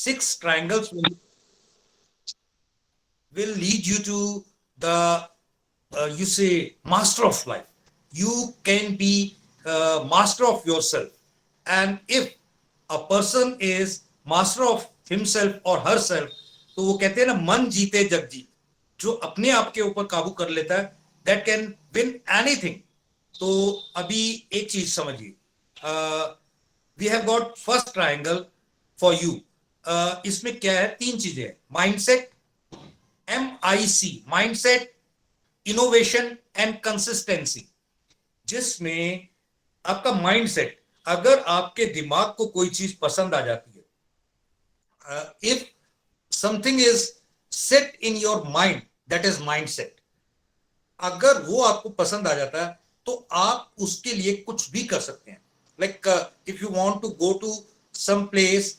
6 triangles will lead you to the you say master of life. You can be master of yourself, and if a person is master of himself or herself, तो वो कहते हैं ना, मन जीते जग जीत. जो अपने आप के ऊपर काबू कर लेता है, that can win anything. तो अभी एक चीज समझिए, we have got first triangle for you. इसमें क्या है, 3 चीजें हैं. Mindset, MIC, mindset, innovation and consistency. जिसमें आपका माइंडसेट, अगर आपके दिमाग को कोई चीज पसंद आ जाती है, if something is set in your mind, that is mindset. अगर वो आपको पसंद आ जाता है तो आप उसके लिए कुछ भी कर सकते हैं. Like if you want to go to some place,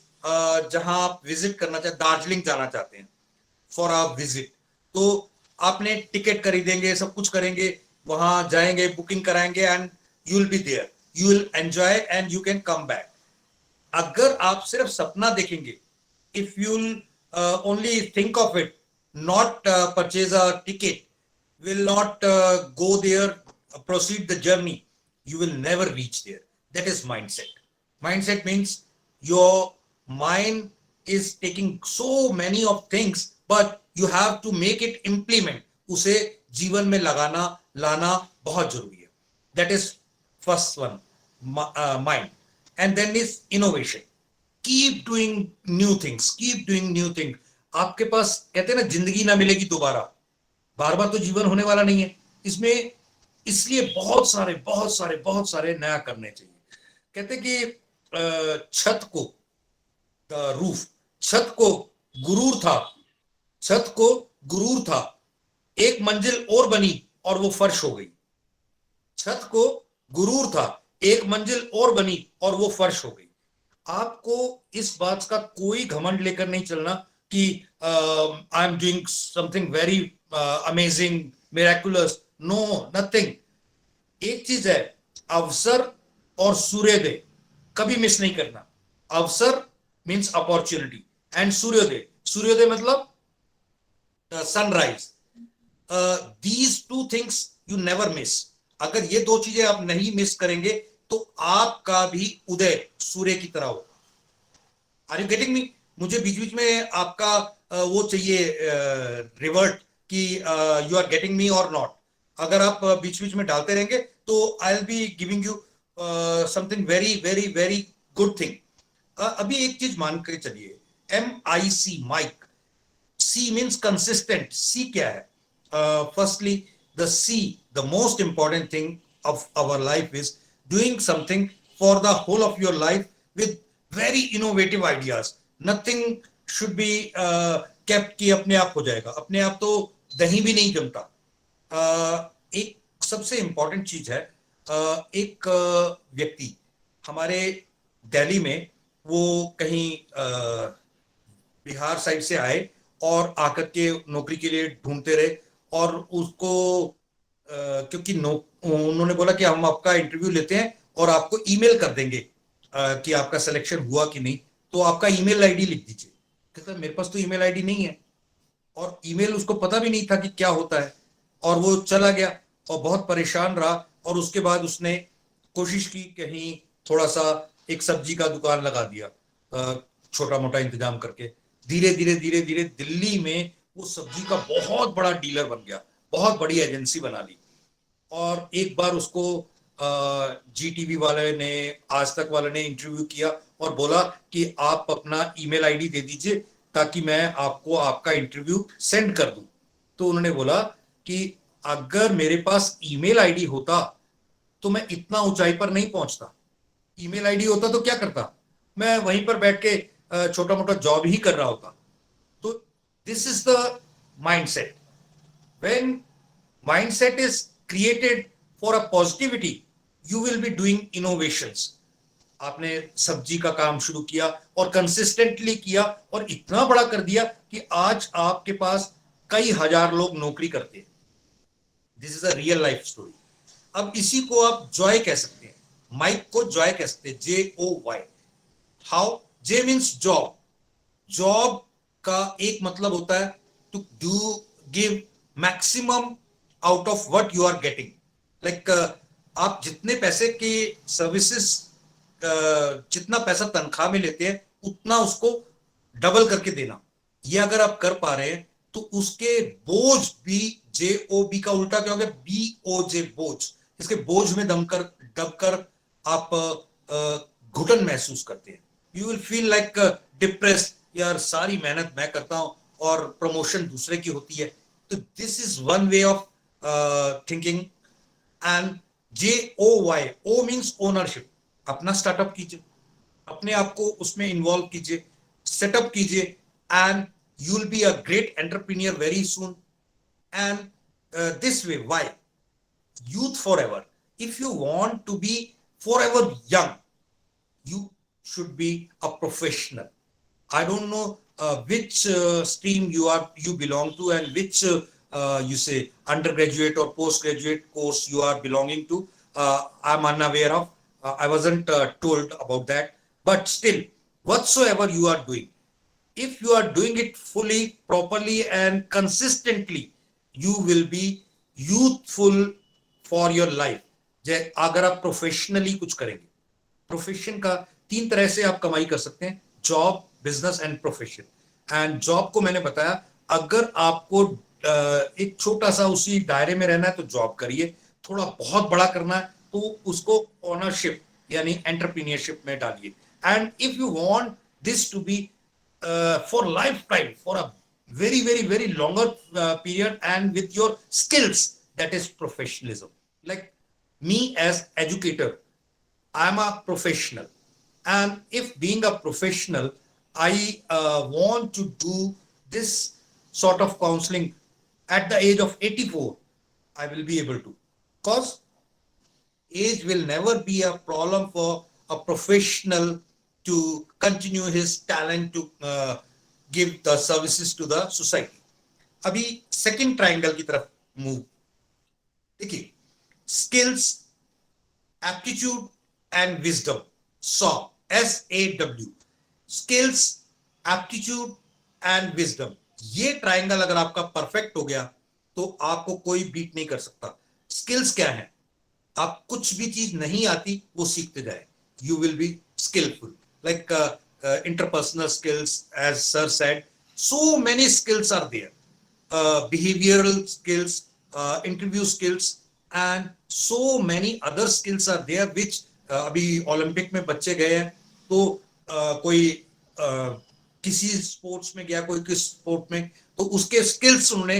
जहां आप विजिट करना चाहते, दार्जिलिंग जाना चाहते हैं फॉर अ विजिट, तो आपने टिकट खरीदेंगे, सब कुछ करेंगे, वहां जाएंगे, बुकिंग कराएंगे, and you will be there, you will enjoy and you can come back. अगर आप सिर्फ सपना देखेंगे, if you only think of it, not purchase a ticket, will not go there, proceed the journey, you will never reach there. That is mindset. Mindset means your mind is taking so many of things, but you have to make it implement. उसे जीवन में लगाना, लाना बहुत जरूरी है. That is first one, mind. And then is innovation. Keep doing new things, keep doing new things. आपके पास कहते हैं ना, जिंदगी ना मिलेगी दोबारा, बार बार तो जीवन होने वाला नहीं है. इसमें इसलिए बहुत सारे बहुत सारे बहुत सारे नया करने चाहिए. कहते कि छत को, रूफ, छत को गुरूर था, छत को गुरूर था, एक मंजिल और बनी और वो फर्श हो गई. छत को गुरूर था, एक मंजिल और बनी और वो फर्श हो गई. आपको इस बात का कोई घमंड लेकर नहीं चलना कि I am doing something very amazing, miraculous. No, nothing. एक चीज है, अवसर और सूर्योदय कभी मिस नहीं करना. अवसर मीन्स अपॉर्चुनिटी, एंड सूर्योदय, सूर्योदय मतलब sunrise. These 2 things you never miss. अगर ये 2 चीजें आप नहीं मिस करेंगे तो आपका भी उदय सूर्य की तरह हो. Are you getting me? मुझे बीच बीच में आपका वो चाहिए रिवर्ट कि यू आर गेटिंग मी और नॉट. अगर आप बीच बीच में डालते रहेंगे तो I will be giving you something very very very good thing. अभी एक चीज मान के चलिए, MIC, mic. C means consistent. C क्या है? Firstly the C, the most important thing of our life is doing something for the whole of your life with very innovative ideas. Nothing should be kept कि अपने आप हो जाएगा. अपने आप तो दही भी नहीं जमता. एक सबसे इंपॉर्टेंट चीज है, एक व्यक्ति हमारे दिल्ली में, वो कहीं बिहार साइड से आए और आकर के नौकरी के लिए ढूंढते रहे, और उसको क्योंकि उन्होंने बोला कि हम आपका इंटरव्यू लेते हैं और आपको ईमेल कर देंगे कि आपका सिलेक्शन हुआ कि नहीं, तो आपका ईमेल आईडी लिख दीजिए. कहता मेरे पास तो ईमेल आईडी नहीं है, और ईमेल उसको पता भी नहीं था कि क्या होता है, और वो चला गया और बहुत परेशान रहा. और उसके बाद उसने कोशिश की कहीं थोड़ा सा एक सब्जी का दुकान लगा दिया, छोटा मोटा इंतजाम करके. धीरे धीरे धीरे धीरे दिल्ली में वो सब्जी का बहुत बड़ा डीलर बन गया, बहुत बड़ी एजेंसी बना ली. और एक बार उसको GTV वाले ने, आज तक वाले ने इंटरव्यू किया और बोला कि आप अपना ईमेल आईडी दे दीजिए ताकि मैं आपको आपका इंटरव्यू सेंड कर दूं. तो उन्होंने बोला कि अगर मेरे पास ईमेल आईडी होता तो मैं इतना ऊंचाई पर नहीं पहुंचता. ईमेल आईडी होता तो क्या करता, मैं वहीं पर बैठ के छोटा मोटा जॉब ही कर रहा होता. तो this is the mindset. When mindset is created for a positivity, you will be doing innovations. आपने सब्जी का काम शुरू किया और कंसिस्टेंटली किया और इतना बड़ा कर दिया कि आज आपके पास कई हजार लोग नौकरी करते हैं. This is a real life story. अब इसी को आप जॉय कह सकते हैं, माइक को जॉय कह सकते हैं, JOY. How? J means job, job का एक मतलब होता है to do give maximum out of what you are getting. Like आप जितने पैसे की सर्विसेज, जितना पैसा तनख्वाह में लेते हैं उतना उसको डबल करके देना। ये अगर आप कर पा रहे हैं तो उसके बोझ भी, जे ओ बी का उल्टा क्या हो गया, बी ओ जे, बोझ, इसके बोझ में दबकर आप घुटन महसूस करते हैं। You will feel like depressed, यार सारी मेहनत मैं करता हूं और प्रमोशन दूसरे की होती है। तो this is one way of thinking. And J O Y, O means ownership. अपना स्टार्टअप कीजिए, अपने आप को उसमें इन्वॉल्व कीजिए, सेटअप कीजिए, and you will be a great entrepreneur very soon. And this way, Y youth forever? If you want to be forever young, you should be a professional. I don't know which stream you belong to, and which you say undergraduate or postgraduate course you are belonging to. I'm unaware of. I wasn't told about that. But still, whatsoever you are doing, if you are doing it fully, properly, and consistently, you will be youthful for your life. अगर आप professionally कुछ करेंगे, profession का तीन तरह से आप कमाई कर सकते हैं, job, business and profession. And job को मैंने बताया, अगर आपको एक छोटा सा उसी दायरे में रहना है तो जॉब करिए, थोड़ा बहुत बड़ा करना है तो उसको ओनरशिप यानी एंटरप्रीनियरशिप में डालिए। And if you want this to be for lifetime, for a very, very, very longer period, and with your skills, that is professionalism. Like me as educator, I am a professional, and if being a professional, I want to do this sort of counseling at the age of 84, I will be able to, because age will never be a problem for a professional to continue his talent to give the services to the society. अभी second triangle की तरफ move. देखिए, skills, aptitude and wisdom, saw, SAW, skills, aptitude and wisdom, ये triangle अगर आपका perfect हो गया तो आपको कोई बीट नहीं कर सकता। स्किल्स क्या है? आप कुछ भी चीज नहीं आती वो सीखते जाए, you will be skillful. Like interpersonal skills, as sir said, so many skills are there, behavioral skills, interview skills, and so many other skills are there which अभी ओलंपिक में बच्चे गए हैं तो कोई किसी स्पोर्ट्स में गया, कोई किस स्पोर्ट में, तो उसके स्किल्स उन्होंने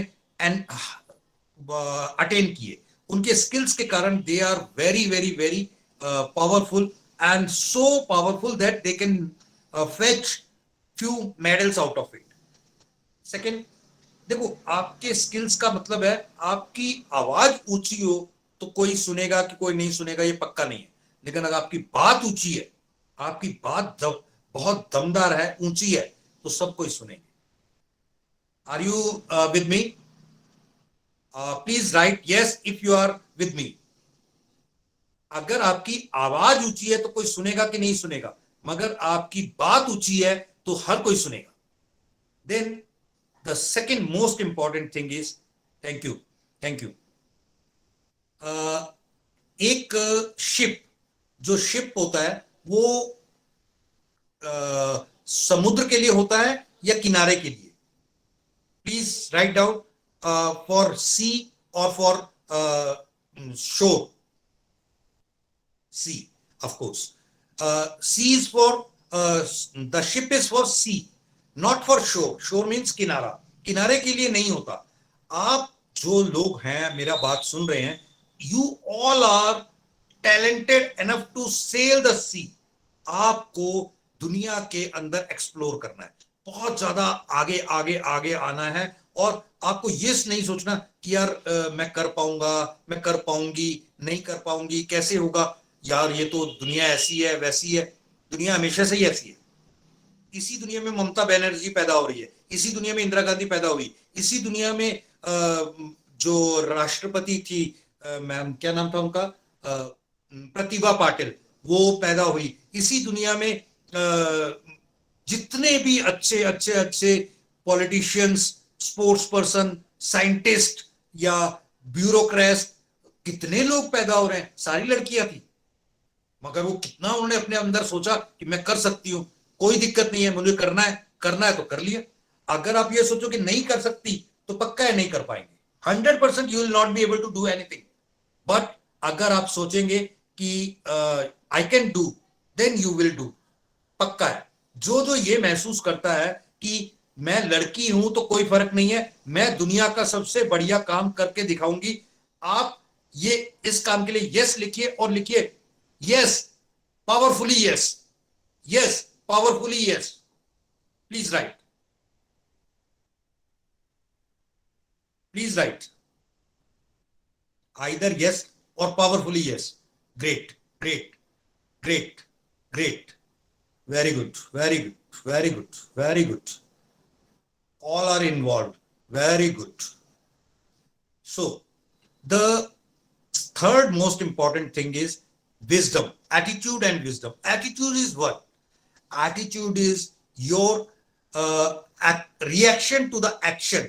अटेन किए। उनके स्किल्स के कारण they are very very very powerful, and so powerful that they can fetch few medals out of it. Second, देखो, आपके स्किल्स का मतलब है आपकी आवाज ऊंची हो तो कोई सुनेगा कि कोई नहीं सुनेगा ये पक्का नहीं है, लेकिन अगर आपकी बात ऊंची है, आपकी बात बहुत दमदार है, ऊंची है, तो सब कोई सुनेंगे। Are you with me? Please write yes if you are with me. अगर आपकी आवाज ऊंची है तो कोई सुनेगा कि नहीं सुनेगा, मगर आपकी बात ऊंची है तो हर कोई सुनेगा। Then the second most important thing is, thank you, एक शिप, जो शिप होता है वो समुद्र के लिए होता है या किनारे के लिए? प्लीज राइट डाउन फॉर सी और फॉर शोर। Sea, of course. Sea is for, the ship is for sea, not for shore. Shore means किनारा, किनारे के लिए नहीं होता। आप जो लोग हैं मेरा बात सुन रहे हैं, you all are talented enough to sail the sea. आपको दुनिया के अंदर एक्सप्लोर करना है, बहुत ज्यादा आगे आगे आगे आना है, और आपको ये नहीं सोचना कि यार मैं कर पाऊंगा, मैं कर पाऊंगी, नहीं कर पाऊंगी, कैसे होगा, यार ये तो दुनिया ऐसी है वैसी है। दुनिया हमेशा से ही ऐसी है। इसी दुनिया में ममता बनर्जी पैदा हो रही है, इसी दुनिया में इंदिरा गांधी पैदा हुई, इसी दुनिया में जो राष्ट्रपति थी, मैम क्या नाम था उनका, प्रतिभा पाटिल, वो पैदा हुई। इसी दुनिया में जितने भी अच्छे अच्छे अच्छे पॉलिटिशियंस, स्पोर्ट्स पर्सन, साइंटिस्ट या ब्यूरोक्रेट्स, कितने लोग पैदा हो रहे हैं, सारी लड़कियां थी। मगर वो कितना उन्होंने अपने अंदर सोचा कि मैं कर सकती हूँ, कोई दिक्कत नहीं है, मुझे करना है तो कर लिया। अगर आप ये सोचो कि नहीं कर सकती, तो पक्का है नहीं कर पाएंगे। 100% you will not be able to do anything. But अगर आप सोचेंगे कि I can do, then you will do, पक्का है। जो जो ये महसूस करता है कि मैं लड़की हूं तो कोई फर्क नहीं है, मैं दुनिया का सबसे बढ़िया काम करके दिखाऊंगी, आप ये इस काम के लिए यस लिखिए और लिखिए yes, powerfully yes, yes, powerfully yes. Please write, please right either yes or powerfully yes. Great, great, great, great. Very good, very good, very good, very good. All are involved. Very good. So, the third most important thing is wisdom, attitude, and wisdom. Attitude is what? Attitude is your reaction to the action.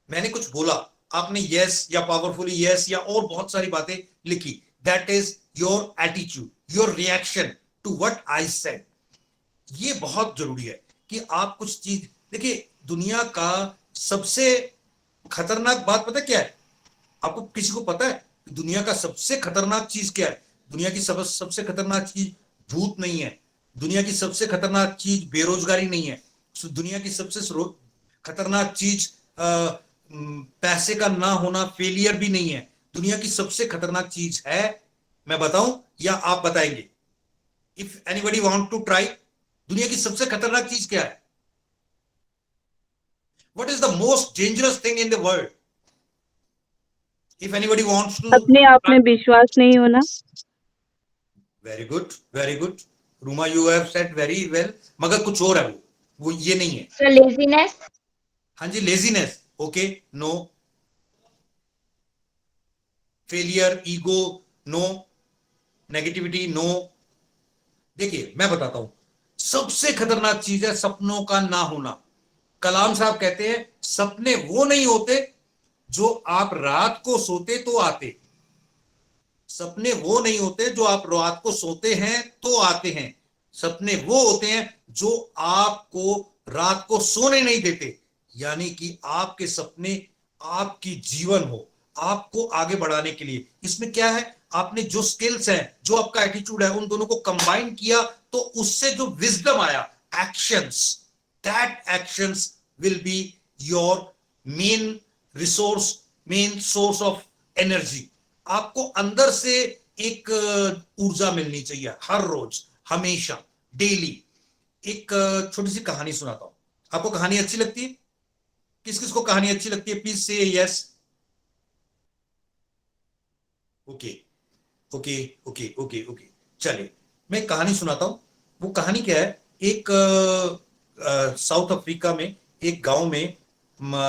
मैंने कुछ बोला, आपने yes या powerfully yes या और बहुत सारी बातें लिखी, that is your attitude, your reaction to what I said. ये बहुत जरूरी है कि आप कुछ चीज देखिए। दुनिया का सबसे खतरनाक बात पता क्या है आपको? किसी को पता है दुनिया का सबसे खतरनाक चीज क्या है? दुनिया की सबसे खतरनाक चीज भूत नहीं है, दुनिया की सबसे खतरनाक चीज बेरोजगारी नहीं है, दुनिया की सबसे खतरनाक चीज पैसे का ना होना, फेलियर भी नहीं है। दुनिया की सबसे खतरनाक चीज है, मैं बताऊं या आप बताएंगे? If anybody want to try, दुनिया की सबसे खतरनाक चीज क्या है? What is the most dangerous thing in the world? If anybody wants to. अपने आप में विश्वास नहीं होना। Very good, very good Ruma, you have said very well. मगर कुछ और है, वो ये नहीं है। Sir laziness. हाँ जी, laziness, okay, no. Failure, ego, no. Negativity, no. देखिए मैं बताता हूं, सबसे खतरनाक चीज है सपनों का ना होना। कलाम साहब कहते हैं सपने वो नहीं होते जो आप रात को सोते तो आते। सपने वो नहीं होते जो आप रात को सोते हैं तो आते हैं। सपने वो होते हैं जो आपको रात को सोने नहीं देते। यानी कि आपके सपने आपकी जीवन हो, आपको आगे बढ़ाने के लिए। इसमें क्या है, आपने जो स्किल्स हैं, जो आपका एटीट्यूड है, उन दोनों को कंबाइन किया तो उससे जो विजडम आया, actions, that actions will be your main resource, main source of energy. आपको अंदर से एक ऊर्जा मिलनी चाहिए हर रोज, हमेशा, डेली। एक छोटी सी कहानी सुनाता हूं आपको। कहानी अच्छी लगती है? किस किस को कहानी अच्छी लगती है? प्लीज से yes. Okay okay okay okay okay, चलिए मैं कहानी सुनाता हूं। वो कहानी क्या है, एक साउथ अफ्रीका में एक गांव में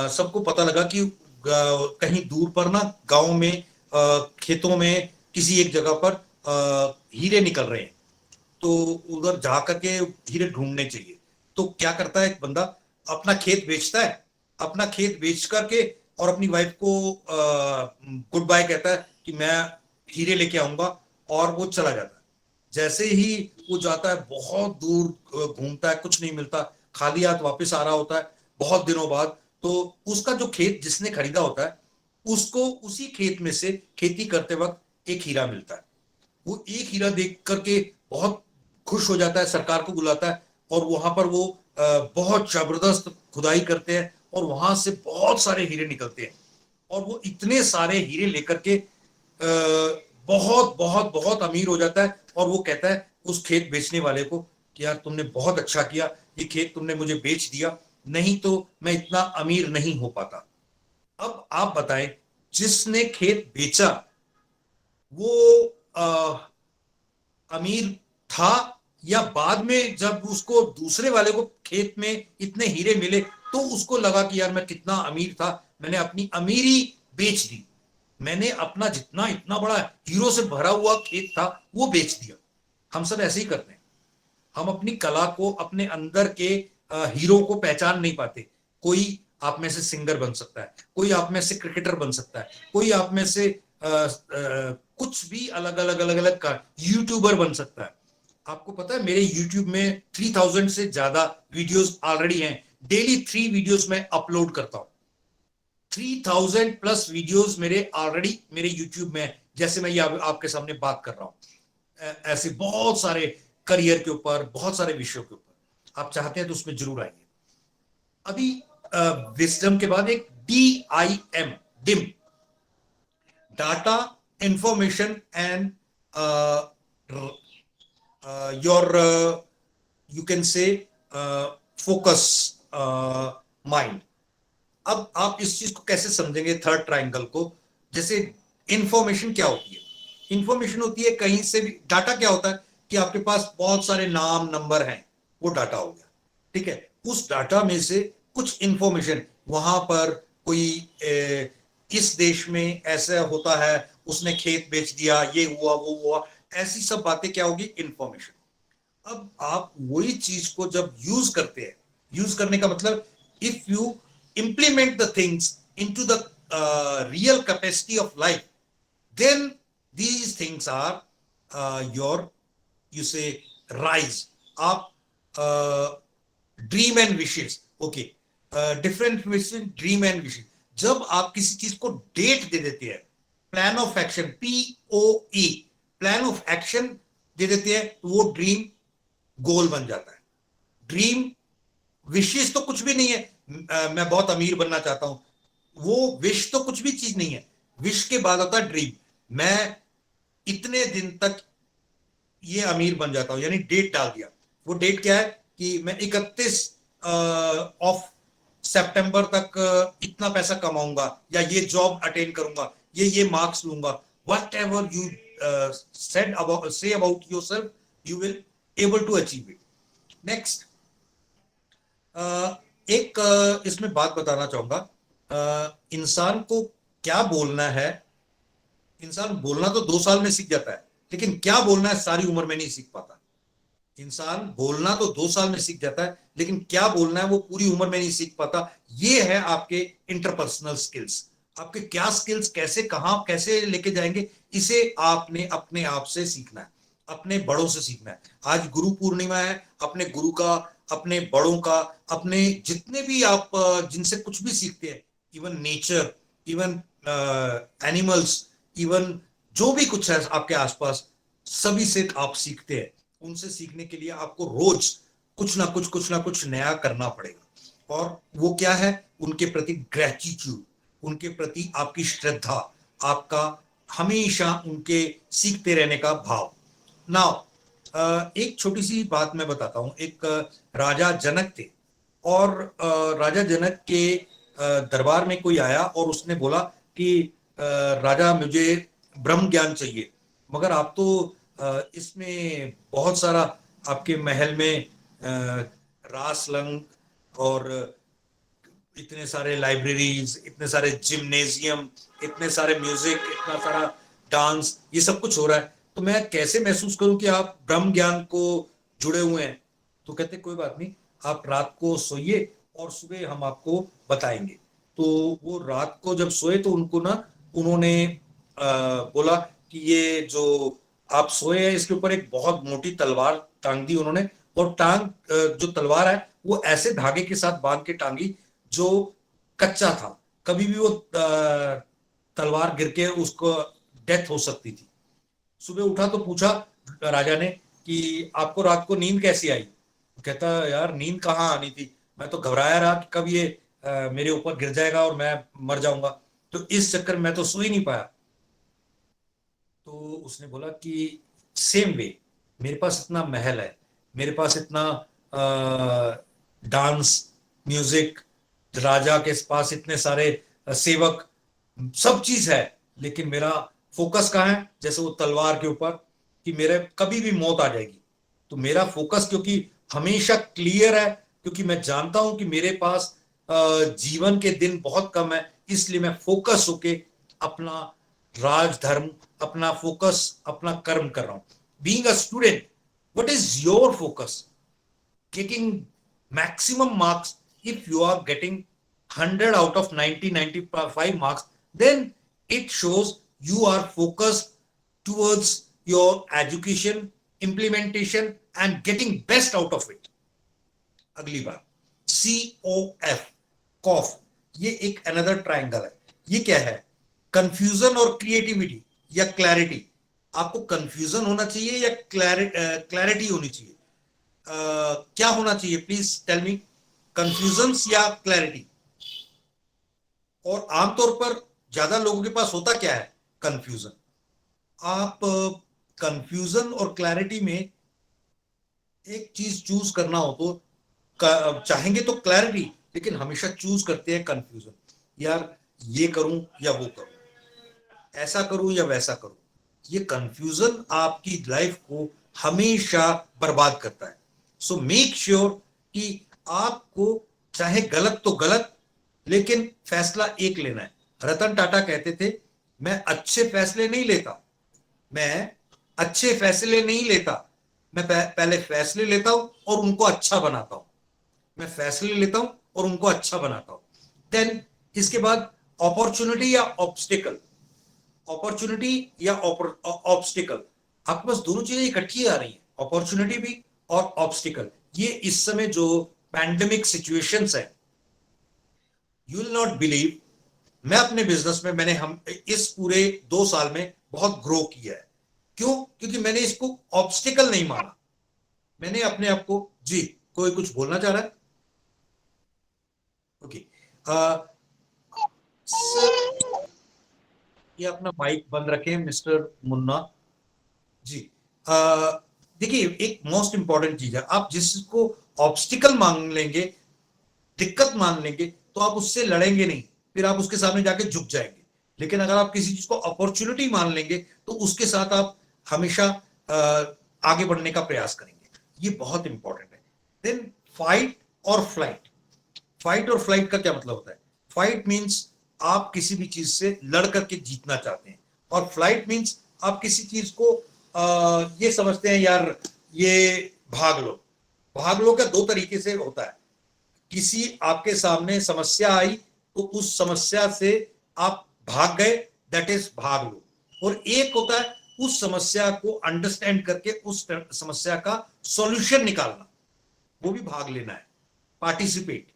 सबको पता लगा कि कहीं दूर पर ना गांव में खेतों में किसी एक जगह पर हीरे निकल रहे हैं। तो उधर जा करके हीरे ढूंढने चाहिए। तो क्या करता है एक बंदा, अपना खेत बेचता है, अपना खेत बेच करके और अपनी वाइफ को गुड बाय कहता है कि मैं हीरे लेके आऊंगा, और वो चला जाता है। जैसे ही वो जाता है, बहुत दूर घूमता है, कुछ नहीं मिलता, खाली हाथ वापस आ रहा होता है बहुत दिनों बाद। तो उसका जो खेत जिसने खरीदा होता है, उसको उसी खेत में से खेती करते वक्त एक हीरा मिलता है। वो एक हीरा देख करके बहुत खुश हो जाता है, सरकार को बुलाता है, और वहां पर वो बहुत जबरदस्त खुदाई करते हैं और वहां से बहुत सारे हीरे निकलते हैं। और वो इतने सारे हीरे लेकर के बहुत बहुत बहुत अमीर हो जाता है। और वो कहता है उस खेत बेचने वाले को कि यार तुमने बहुत अच्छा किया, ये खेत तुमने मुझे बेच दिया, नहीं तो मैं इतना अमीर नहीं हो पाता। अब आप बताएं, जिसने खेत बेचा वो अमीर था, या बाद में जब उसको दूसरे वाले को खेत में इतने हीरे मिले तो उसको लगा कि यार मैं कितना अमीर था, मैंने अपनी अमीरी बेच दी, मैंने अपना जितना इतना बड़ा हीरो से भरा हुआ खेत था वो बेच दिया। हम सब ऐसे ही करते हैं। हम अपनी कला को, अपने अंदर के हीरो को पहचान नहीं पाते। कोई आप में से सिंगर बन सकता है, कोई आप में से क्रिकेटर बन सकता है, कोई आप में से कुछ भी अलग अलग अलग अलग का यूट्यूबर बन सकता है। आपको पता है मेरे यूट्यूब में 3000 से ज्यादा वीडियोस ऑलरेडी हैं। डेली 3 वीडियोस मैं अपलोड करता हूं। 3000 प्लस वीडियोस मेरे ऑलरेडी मेरे यूट्यूब में है। जैसे मैं ये आपके सामने बात कर रहा हूं, ऐसे बहुत सारे करियर के ऊपर, बहुत सारे विषयों के ऊपर। आप चाहते हैं तो उसमें जरूर आइए। अभी विजडम के बाद एक DIM, dim, data information and your you can say focus mind. अब आप इस चीज को कैसे समझेंगे, थर्ड ट्रायंगल को? जैसे इंफॉर्मेशन क्या होती है? इंफॉर्मेशन होती है कहीं से भी। डाटा क्या होता है कि आपके पास बहुत सारे नाम नंबर हैं, वो डाटा हो गया, ठीक है। उस डाटा में से कुछ इंफॉर्मेशन, वहां पर कोई इस देश में ऐसा होता है, उसने खेत बेच दिया, ये हुआ वो हुआ, ऐसी सब बातें क्या होगी? इंफॉर्मेशन। अब आप वही चीज को जब यूज करते हैं, यूज करने का मतलब if you implement the things into the real capacity of life, then these things are your, you say, rise. आप dream and wishes, okay, different wishes, dream and wishes. जब आप किसी चीज को डेट दे देते हैं, plan of action, POE, plan of action दे देते हैं, तो वो ड्रीम गोल बन जाता है। ड्रीम विशेष तो कुछ भी नहीं है। मैं बहुत अमीर बनना चाहता हूं, वो विश तो कुछ भी चीज नहीं है। विश के बाद होता है ड्रीम। मैं इतने दिन तक ये अमीर बन जाता हूं, यानी डेट डाल दिया। वो डेट क्या है कि मैं 31 ऑफ सितंबर तक इतना पैसा कमाऊंगा, या ये जॉब अटेन करूंगा, ये मार्क्स लूंगा। Whatever you said about, say about yourself, you will able to achieve it. Next, एक इसमें बात बताना चाहूंगा। इंसान को क्या बोलना है, इंसान बोलना तो 2 साल में सीख जाता है, लेकिन क्या बोलना है सारी उम्र में नहीं सीख पाता। इंसान बोलना तो 2 साल में सीख जाता है, लेकिन क्या बोलना है वो पूरी उम्र में नहीं सीख पाता। ये है आपके इंटरपर्सनल स्किल्स। आपके क्या स्किल्स कैसे, कहां कैसे लेके जाएंगे, इसे आपने अपने आप से सीखना है, अपने बड़ों से सीखना है। आज गुरु पूर्णिमा है, अपने गुरु का, अपने बड़ों का, अपने जितने भी आप जिनसे कुछ भी सीखते हैं, even nature, even animals, even जो भी कुछ है आपके आसपास, सभी से आप सीखते हैं। उनसे सीखने के लिए आपको रोज कुछ ना कुछ नया करना पड़ेगा। और वो क्या है? उनके प्रति ग्रेटिट्यूड, उनके प्रति आपकी श्रद्धा, आपका हमेशा उनके सीखते रहने का भाव। नाउ एक छोटी सी बात मैं बताता हूं। एक राजा जनक थे, और राजा जनक के दरबार में कोई आया और उसने बोला कि राजा, मुझे ब्रह्म ज्ञान चाहिए, मगर आप तो इसमें बहुत सारा, आपके महल में रास लंग और इतने सारे लाइब्रेरीज, इतने सारे जिम्नेजियम, इतने सारे म्यूजिक, इतना सारा डांस, ये सब कुछ हो रहा है, तो मैं कैसे महसूस करूं कि आप ब्रह्म ज्ञान को जुड़े हुए हैं? तो कहते कोई बात नहीं, आप रात को सोइए और सुबह हम आपको बताएंगे। तो वो रात को जब सोए तो उनको ना, उन्होंने बोला कि ये जो आप सोए हैं इसके ऊपर एक बहुत मोटी तलवार टांग दी उन्होंने। और जो तलवार है वो ऐसे धागे के साथ बांध के टांगी जो कच्चा था, कभी भी वो तलवार गिर के उसको डेथ हो सकती थी। सुबह उठा तो पूछा राजा ने कि आपको रात को नींद कैसी आई? कहता यार नींद कहाँ आनी थी, मैं तो घबराया रहा कि कब ये मेरे ऊपर गिर जाएगा और मैं मर जाऊंगा, तो इस चक्कर में मैं तो सो ही नहीं पाया। तो उसने बोला कि सेम वे, मेरे पास इतना महल है, मेरे पास इतना डांस, म्यूजिक, राजा के पास इतने सारे सेवक, सब चीज है, लेकिन मेरा फोकस कहाँ है? जैसे वो तलवार के ऊपर, कि मेरे कभी भी मौत आ जाएगी, तो मेरा फोकस क्योंकि हमेशा क्लियर है, क्योंकि मैं जानता हूं कि मेरे पास जीवन के दिन बहुत कम है, इसलिए मैं फोकस होके अपना राज धर्म, अपना फोकस, अपना कर्म कर रहा हूं। Being a student, What is your focus? Getting maximum marks. If you are getting 100 out of 90, 95 marks, then it shows you are focused towards your education, implementation, and getting best out of it. अगली बार COF, कॉफ, ये एक another triangle है. ये क्या है? Confusion और creativity या clarity. आपको कंफ्यूजन होना चाहिए या क्लैरिटी होनी चाहिए? क्या होना चाहिए? Please tell me. कंफ्यूजन या क्लैरिटी? और आमतौर पर ज्यादा लोगों के पास होता क्या है? कंफ्यूजन. आप कंफ्यूजन और क्लैरिटी में एक चीज चूज करना हो तो चाहेंगे तो क्लैरिटी, लेकिन हमेशा चूज करते हैं कंफ्यूजन. यार ये करूं या वो करूं, ऐसा करूं या वैसा करूं. ये कंफ्यूजन आपकी लाइफ को हमेशा बर्बाद करता है. सो मेक श्योर कि आपको चाहे गलत तो गलत, लेकिन फैसला एक लेना है. रतन टाटा कहते थे, मैं अच्छे फैसले नहीं लेता, मैं पहले फैसले लेता हूं और उनको अच्छा बनाता हूं. मैं फैसले लेता हूं और उनको अच्छा बनाता हूं. देन इसके बाद अपॉर्चुनिटी या ऑब्स्टिकल. अपॉर्चुनिटी या ऑब्स्टिकल, आपके पास दोनों चीजें इकट्ठी आ रही हैं, अपॉर्चुनिटी भी और ऑब्स्टिकल. ये इस समय जो पैंडेमिक सिचुएशंस है, यू विल नॉट बिलीव, मैं अपने बिजनेस में मैंने हम इस पूरे 2 साल में बहुत ग्रो किया है. क्यों? क्योंकि मैंने इसको ऑब्स्टिकल नहीं माना. मैंने अपने आप को, जी कोई कुछ बोलना चाह रहा है? ओके. ये अपना माइक बंद रखें मिस्टर मुन्ना जी. देखिए, एक मोस्ट इंपॉर्टेंट चीज है, आप जिसको ऑब्स्टिकल मान लेंगे, दिक्कत मान लेंगे, तो आप उससे लड़ेंगे नहीं, फिर आप उसके सामने जाके झुक जाएंगे. लेकिन अगर आप किसी चीज को अपॉर्चुनिटी मान लेंगे, तो उसके साथ आप हमेशा आगे बढ़ने का प्रयास करेंगे. ये बहुत इंपॉर्टेंट है. देन फाइट और फ्लाइट. फाइट और फ्लाइट का क्या मतलब होता है? फाइट मीन्स आप किसी भी चीज से लड़ करके जीतना चाहते हैं, और फ्लाइट मीन्स आप किसी चीज को ये समझते हैं, यार ये भाग लो. भाग लो का 2 तरीके से होता है. किसी आपके सामने समस्या आई तो उस समस्या से आप भाग गए, दैट इज भाग लो. और एक होता है उस समस्या को अंडरस्टैंड करके उस समस्या का सॉल्यूशन निकालना, वो भी भाग लेना है, participate.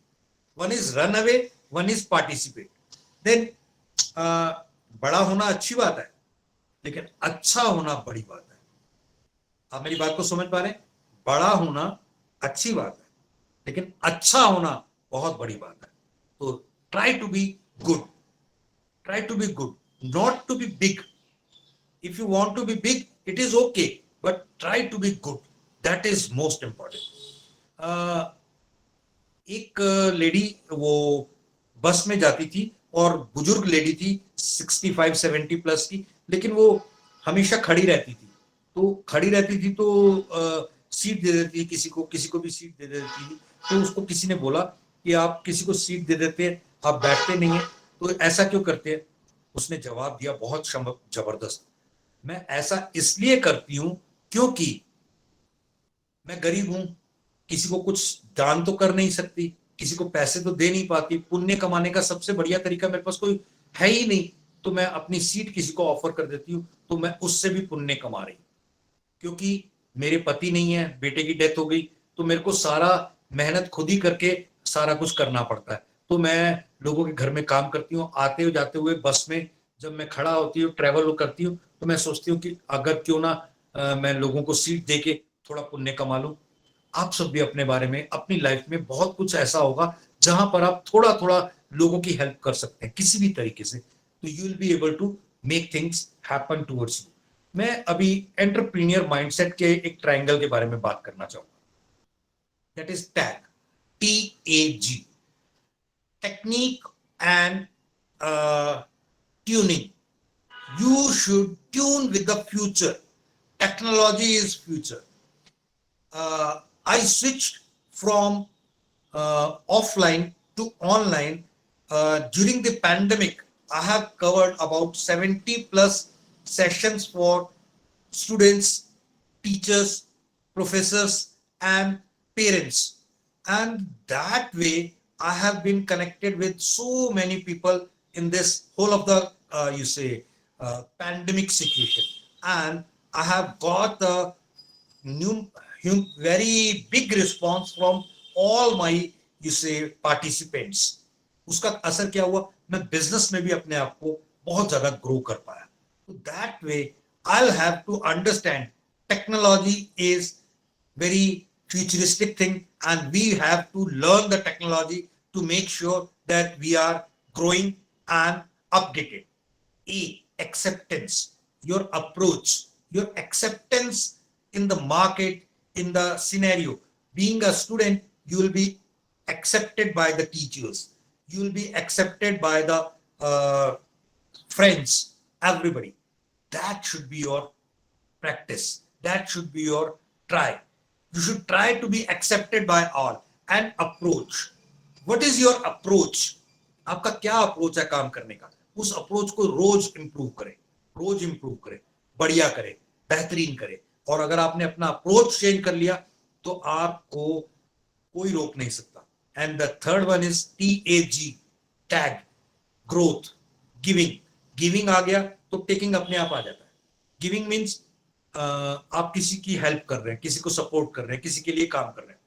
One is run away, one is participate. Then बड़ा होना अच्छी बात है, लेकिन अच्छा होना बड़ी बात है. आप मेरी बात को समझ पा रहे हैं? बड़ा होना अच्छी बात है, लेकिन अच्छा होना बहुत बड़ी बात है. तो try to be good, try to be good, not to be big. If you want to be big, it is okay, but try to be good, that is most important. एक लेडी वो bus में जाती थी, और बुजुर्ग lady थी, 65-70 plus की, लेकिन वो हमेशा खड़ी रहती थी. तो खड़ी रहती थी तो सीट दे देती थी किसी को भी सीट दे देती थी. तो उसको किसी ने बोला कि आप किसी को सीट दे देते हैं, आप बैठते नहीं है, तो ऐसा क्यों करते हैं? उसने जवाब दिया बहुत जबरदस्त, मैं ऐसा इसलिए करती हूं क्योंकि मैं गरीब हूं, किसी को कुछ दान तो कर नहीं सकती, किसी को पैसे तो दे नहीं पाती, पुण्य कमाने का सबसे बढ़िया तरीका मेरे पास कोई है ही नहीं, तो मैं अपनी सीट किसी को ऑफर कर देती हूँ, तो मैं उससे भी पुण्य कमा रही. क्योंकि मेरे पति नहीं है, बेटे की डेथ हो गई, तो मेरे को सारा मेहनत खुद ही करके सारा कुछ करना पड़ता है. तो मैं लोगों के घर में काम करती हूँ, आते हुए जाते हुए बस में जब मैं खड़ा होती हूँ, ट्रेवल करती हूँ, तो मैं सोचती हूँ कि अगर क्यों ना मैं लोगों को सीट दे के थोड़ा पुण्य कमा लूं. आप सब भी अपने बारे में, अपनी लाइफ में बहुत कुछ ऐसा होगा जहां पर आप थोड़ा थोड़ा लोगों की हेल्प कर सकते हैं किसी भी तरीके से, तो you will be able to make things happen towards you. मैं अभी एंटरप्रीनियर माइंडसेट के एक ट्रायंगल के बारे में बात करना चाहूंगा. That is tag, TAG, technique and tuning. You should tune with the future. Technology is future. I switched from offline to online during the pandemic. I have covered about 70 plus sessions for students, teachers, professors and parents. And that way, I have been connected with so many people in this whole of the, pandemic situation. And I have got the new, very big response from all my, participants. उसका असर क्या हुआ, मैं business में भी अपने आप को बहुत ज्यादा ग्रो कर पाया. तो that way I'll have to understand technology is very futuristic thing, and we have to learn the technology to make sure that we are growing and updated. Acceptance, your approach, your acceptance in the market, in the scenario. Being a student, you will be accepted by the teachers, you will be accepted by the friends, everybody. That should be your practice, that should be your try. You should try to be accepted by all. And approach, what is your approach? आपका क्या approach है काम करने का? उस approach को रोज improve करें, रोज improve करें, बढ़िया करें, बेहतरीन करें. और अगर आपने अपना अप्रोच चेंज कर लिया तो आपको कोई रोक नहीं सकता. And the third one is TAG, tag, growth, giving. Giving आ गया तो टेकिंग अपने आप आ जाता है. गिविंग मीन्स आप किसी की हेल्प कर रहे हैं, किसी को सपोर्ट कर रहे हैं, किसी के लिए काम कर रहे हैं.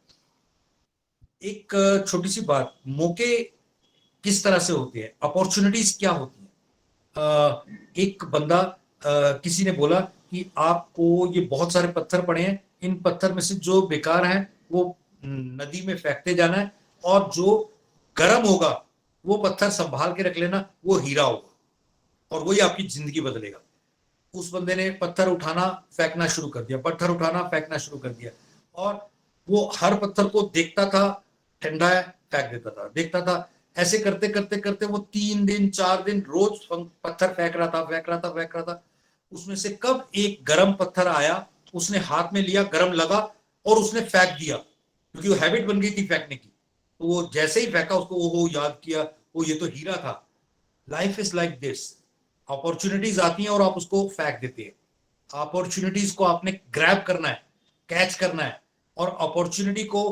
एक छोटी सी बात, मौके किस तरह से होते हैं, अपॉर्चुनिटीज क्या होती हैं. एक बंदा, किसी ने बोला कि आपको ये बहुत सारे पत्थर पड़े हैं, इन पत्थर में से जो बेकार हैं वो नदी में फेंकते जाना है, और जो गर्म होगा वो पत्थर संभाल के रख लेना, वो हीरा होगा और वही आपकी जिंदगी बदलेगा. उस बंदे ने पत्थर उठाना फेंकना शुरू कर दिया, पत्थर उठाना फेंकना शुरू कर दिया, और वो हर पत्थर को देखता था, ठंडा है फेंक देता था, देखता था. ऐसे करते करते करते वो 3 दिन 4 दिन रोज पत्थर फेंक रहा था. उसमें से कब एक गर्म पत्थर आया, उसने हाथ में लिया, गर्म लगा और उसने फेंक दिया, क्योंकि वो हैबिट बन गई थी फेंकने की. तो वो जैसे ही फेंका, उसको वो याद किया, वो ये तो हीरा था. Life is like this. Opportunities आती हैं और आप उसको फेंक देते हैं. अपॉर्चुनिटीज को आपने ग्रैब करना है, कैच करना है, और अपॉर्चुनिटी को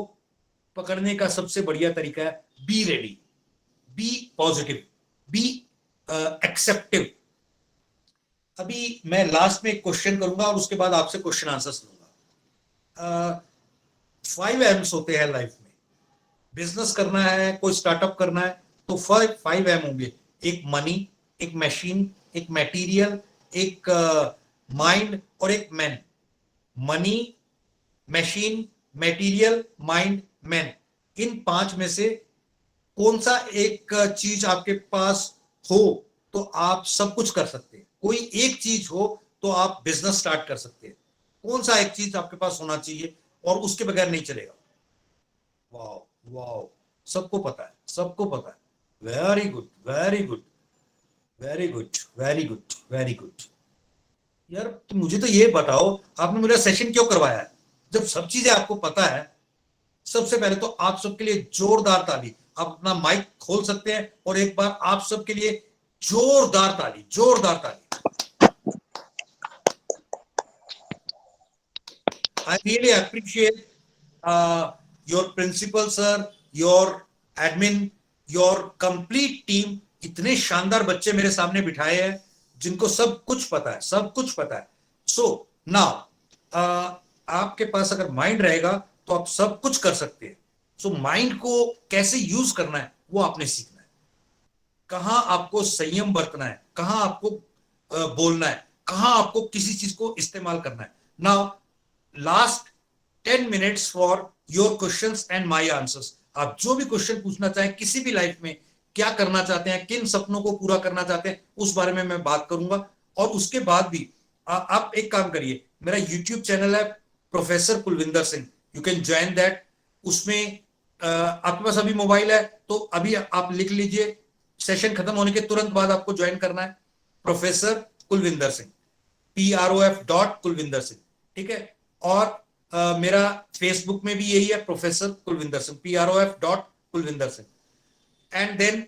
पकड़ने का सबसे बढ़िया तरीका है be ready, be positive, be exceptive. अभी मैं लास्ट में एक क्वेश्चन करूंगा और उसके बाद आपसे क्वेश्चन आंसर्स लूंगा. 5 M's होते हैं लाइफ में. बिजनेस करना है, कोई स्टार्टअप करना है, तो 5 M होंगे. एक मनी, एक मशीन, एक मटेरियल, एक माइंड और एक man. Money, machine, material, mind, man. इन 5 में से कौन सा एक चीज आपके पास हो तो आप सब कुछ कर सकते हैं. कोई एक चीज हो तो आप बिजनेस स्टार्ट कर सकते हैं. कौन सा एक चीज आपके पास होना चाहिए और उसके बगैर नहीं चलेगा? वाओ वाओ, सबको पता है, सबको पता है. Very good, very good, very good, very good, very good. यार तो मुझे तो ये बताओ, आपने मेरा सेशन क्यों करवाया है जब सब चीजें आपको पता है? सबसे पहले तो आप सबके लिए जोरदार ताली. आप अपना माइक खोल सकते हैं और एक बार आप सबके लिए जोरदार ताली, जोरदार ताली. I really appreciate your principal sir, your admin, your complete team. इतने शानदार बच्चे मेरे सामने बिठाए हैं जिनको सब कुछ पता है, सब कुछ पता है. सो नाउ आपके पास अगर माइंड रहेगा तो आप सब कुछ कर सकते हैं. सो माइंड को कैसे यूज करना है वो आपने सीखना है. कहां आपको संयम बरतना है, कहां आपको बोलना है, कहां आपको किसी चीज को इस्तेमाल करना है. Now last 10 minutes for your questions and my answers. आप जो भी क्वेश्चन पूछना चाहें, किसी भी लाइफ में क्या करना चाहते हैं, किन सपनों को पूरा करना चाहते हैं, उस बारे में मैं बात करूंगा. और उसके बाद भी आप एक काम करिए, मेरा YouTube चैनल है professor Kulvinder Singh, you can join that. उसमें आपके पास अभी मोबाइल है तो अभी आप लिख लीजिए, सेशन खत्म होने के तुरंत बाद आपको ज्वाइन करना है, प्रोफेसर कुलविंदर सिंह, PROF. सिंह, ठीक है. और मेरा फेसबुक में भी यही है, professor Kulvinder Singh, PROF. And then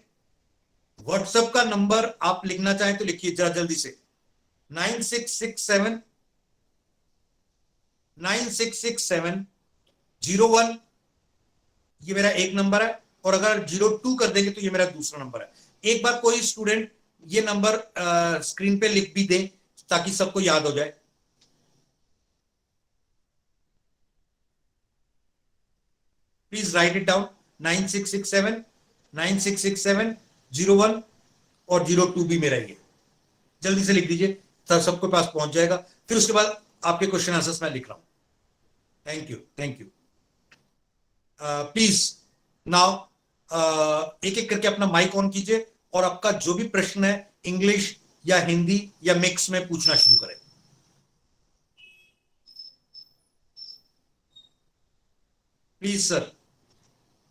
WhatsApp का नंबर आप लिखना चाहें तो लिखिए जरा जल्दी से, 9667 966701, ये मेरा एक नंबर है, और अगर 02 कर देंगे तो ये मेरा दूसरा नंबर है। एक बार कोई स्टूडेंट ये नंबर स्क्रीन पे लिख भी दे ताकि सबको याद हो जाए। प्लीज राइट इट डाउन, 9667 और 02 भी मेरा ही है। जल्दी से लिख दीजिए, सबके पास पहुंच जाएगा। फिर उसके बाद आपके क्वेश्चन आंसर्स मैं लिख रहा हूं। Thank you, thank you. Please now एक एक करके अपना माइक ऑन कीजिए और आपका जो भी प्रश्न है इंग्लिश या हिंदी या मिक्स में पूछना शुरू करें। Please sir,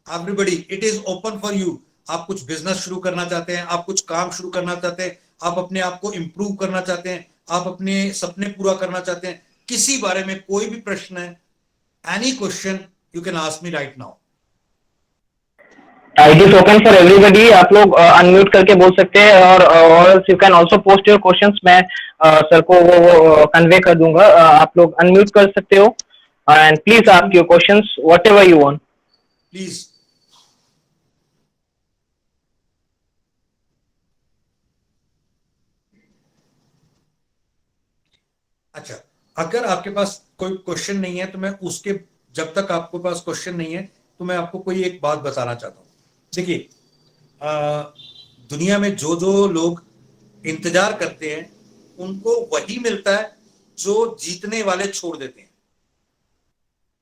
everybody, it is open for you. आप कुछ बिजनेस शुरू करना चाहते हैं, आप कुछ काम शुरू करना चाहते हैं, आप अपने आप को इंप्रूव करना चाहते हैं, आप अपने सपने पूरा करना चाहते हैं, किसी बारे में कोई भी प्रश्न है, any question you can ask me right now. It is open for everybody. आप लोग अनम्यूट करके बोल सकते हैं, और you can also post your questions. मैं सर को वो कन्वे कर दूंगा। आप लोग अनम्यूट कर सकते हो and please ask your questions whatever you want. Please. अच्छा, अगर आपके पास कोई क्वेश्चन नहीं है तो मैं उसके, जब तक आपके पास क्वेश्चन नहीं है तो मैं आपको कोई एक बात बताना चाहता हूँ। देखिए, दुनिया में जो जो लोग इंतजार करते हैं उनको वही मिलता है जो जीतने वाले छोड़ देते हैं।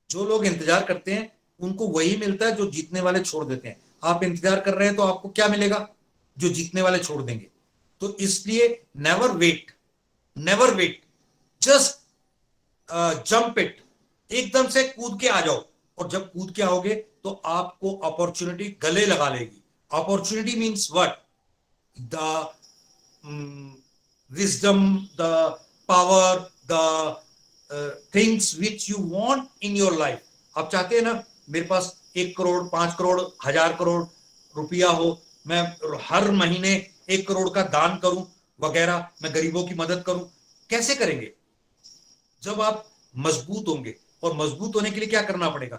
जो लोग इंतजार करते हैं उनको वही मिलता है जो जीतने वाले छोड़ देते हैं। आप इंतजार कर रहे हैं तो आपको क्या मिलेगा? जो जीतने वाले छोड़ देंगे। तो इसलिए never wait, never wait, just jump it, एकदम से कूद के आ जाओ। और जब कूद के आओगे तो आपको अपॉर्चुनिटी गले लगा लेगी। Opportunity means what? The wisdom, the power, the things which you want in your life. आप चाहते हैं ना मेरे पास 1 करोड़, 5 करोड़, 1000 करोड़ रुपया हो, मैं हर महीने 1 करोड़ का दान करूं वगैरह, मैं गरीबों की मदद करूं। कैसे करेंगे? जब आप मजबूत होंगे। और मजबूत होने के लिए क्या करना पड़ेगा?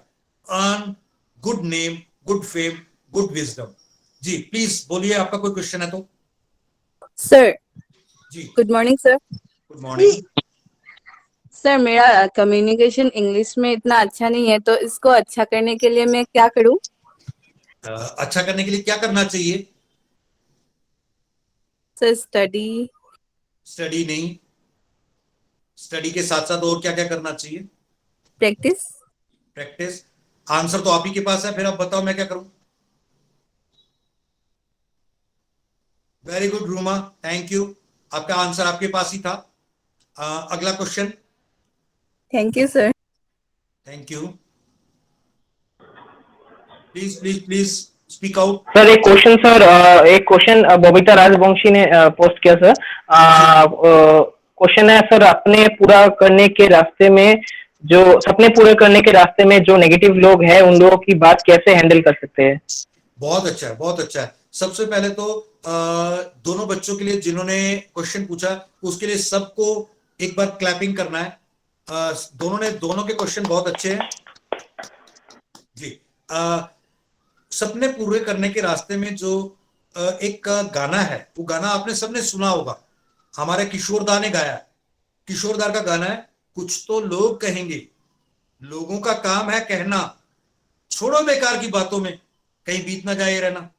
Earn good name, good fame, good wisdom. जी प्लीज बोलिए, आपका कोई क्वेश्चन है तो। सर, जी good morning sir. Good morning. Sir, मेरा कम्युनिकेशन इंग्लिश में इतना अच्छा नहीं है, तो इसको अच्छा करने के लिए मैं क्या करूं? अच्छा करने के लिए क्या करना चाहिए? Sir, study. स्टडी नहीं, स्टडी के साथ साथ और क्या क्या करना चाहिए? प्रैक्टिस। प्रैक्टिस। आंसर तो आप ही के पास है, फिर आप बताओ मैं क्या करूं। Very good Ruma, thank you. आपका आंसर आपके पास ही था। अगला question. Thank you sir. Thank you. Please please please speak out. Sir एक क्वेश्चन, सर एक क्वेश्चन बबीता राजवंशी ने पोस्ट किया सर। क्वेश्चन है सर, अपने पूरा करने के रास्ते में जो सपने पूरे करने के रास्ते में जो नेगेटिव लोग हैं उन लोगों की बात कैसे हैंडल कर सकते हैं? बहुत अच्छा है, बहुत अच्छा है। सबसे पहले तो दोनों बच्चों के लिए जिन्होंने क्वेश्चन पूछा उसके लिए सबको एक बार क्लैपिंग करना है। दोनों के क्वेश्चन बहुत अच्छे हैं जी। सपने पूरे करने के रास्ते में जो एक गाना है, वो गाना आपने सबने सुना होगा, हमारे किशोर दा ने गाया है। किशोर दा का गाना है, कुछ तो लोग कहेंगे, लोगों का काम है कहना, छोड़ो बेकार की बातों में कहीं बीत ना जाए रहना।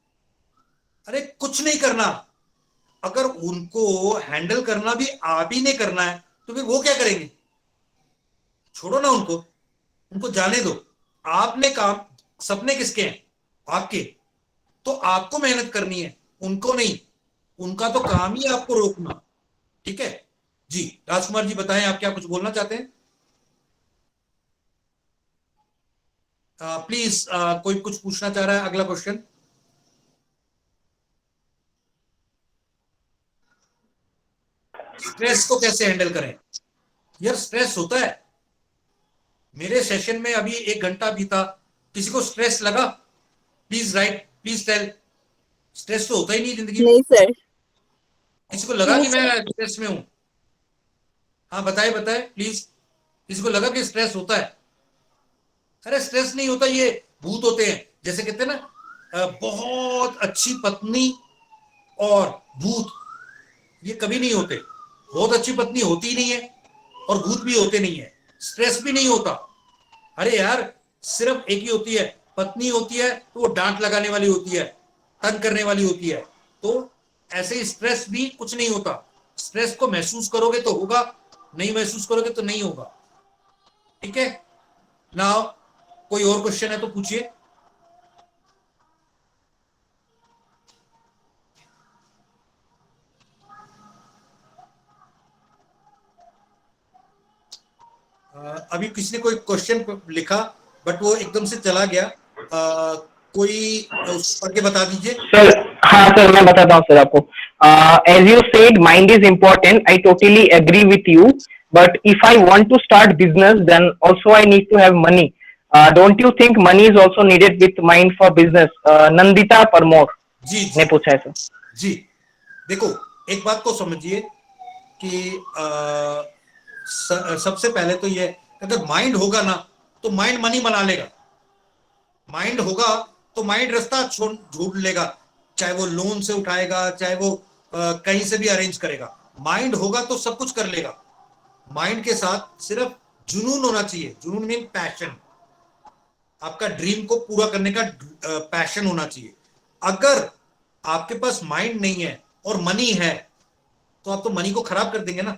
अरे कुछ नहीं करना। अगर उनको हैंडल करना भी आप ही ने करना है तो फिर वो क्या करेंगे? छोड़ो ना उनको, उनको जाने दो। आपने काम, सपने किसके हैं? आपके। तो आपको मेहनत करनी है, उनको नहीं। उनका तो काम ही आपको रोकना। ठीक है जी। राजकुमार जी बताएं, आप क्या कुछ बोलना चाहते हैं? प्लीज, कोई कुछ पूछना चाह रहा है? अगला क्वेश्चन। स्ट्रेस को कैसे हैंडल करें? यार स्ट्रेस होता है। मेरे सेशन में अभी 1 घंटा बीता, किसी को स्ट्रेस लगा? Please write, please tell. Stress तो होता ही नहीं जिंदगी में। नहीं सर। किसी को लगा नहीं कि मैं सर। स्ट्रेस में हूं? हाँ बताए बताए प्लीज। किसी को लगा कि स्ट्रेस होता है? अरे स्ट्रेस नहीं होता, ये भूत होते हैं। जैसे कहते हैं ना, बहुत अच्छी पत्नी और भूत, ये कभी नहीं होते। बहुत अच्छी पत्नी होती ही नहीं है और भूत भी होते नहीं है, स्ट्रेस भी नहीं होता। अरे यार, सिर्फ एक ही होती है, पत्नी होती है तो वो डांट लगाने वाली होती है, तंग करने वाली होती है। तो ऐसे ही स्ट्रेस भी कुछ नहीं होता। स्ट्रेस को महसूस करोगे तो होगा, नहीं महसूस करोगे तो नहीं होगा। ठीक है ना? कोई और क्वेश्चन है तो पूछिए। अभी किसी ने कोई क्वेश्चन लिखा बट वो एकदम से चला गया। कोई उसको पढ़ के बता दीजिए। सर, हाँ सर, मैं बताता हूँ सर आपको। As you said mind is important, I totally agree with you, but if I want to start business then also I need to have money. Don't you think money is also needed with mind for business? Nandita Parmar ji ने जी पूछा है sir. जी। देखो, एक बात को समझिए कि सबसे पहले तो ये, अगर माइंड होगा ना तो माइंड मनी बना लेगा। माइंड होगा तो माइंड रास्ता ढूंढ लेगा, चाहे वो लोन से उठाएगा, चाहे वो कहीं से भी अरेंज करेगा। माइंड होगा तो सब कुछ कर लेगा। माइंड के साथ सिर्फ जुनून होना चाहिए। जुनून मीन पैशन। आपका ड्रीम को पूरा करने का पैशन होना चाहिए। अगर आपके पास माइंड नहीं है और मनी है तो आप तो मनी को खराब कर देंगे ना।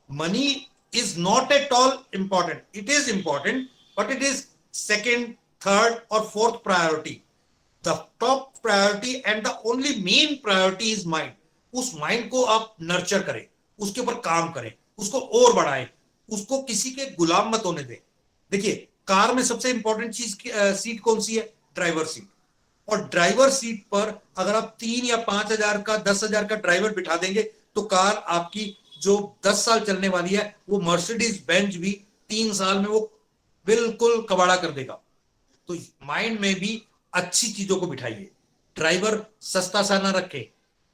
Money is not at all important, it is important but it is second, third और fourth priority. The top priority and the only main priority is mind. उस माइंड को आप नर्चर करें, उसके ऊपर काम करें, उसको और बढ़ाएं, उसको किसी के गुलाम मत होने दें। देखिए, कार में सबसे इंपॉर्टेंट चीज सीट कौन सी है? Driver seat. और ड्राइवर सीट पर अगर आप 3 या 5,000 का, 10,000 का ड्राइवर बिठा देंगे तो कार आपकी जो 10 साल चलने वाली है वो मर्सिडीज बेंज भी 3 साल में वो बिल्कुल कबाड़ा कर देगा। तो माइंड में भी अच्छी चीजों को बिठाइए। ड्राइवर सस्ता सा ना रखे।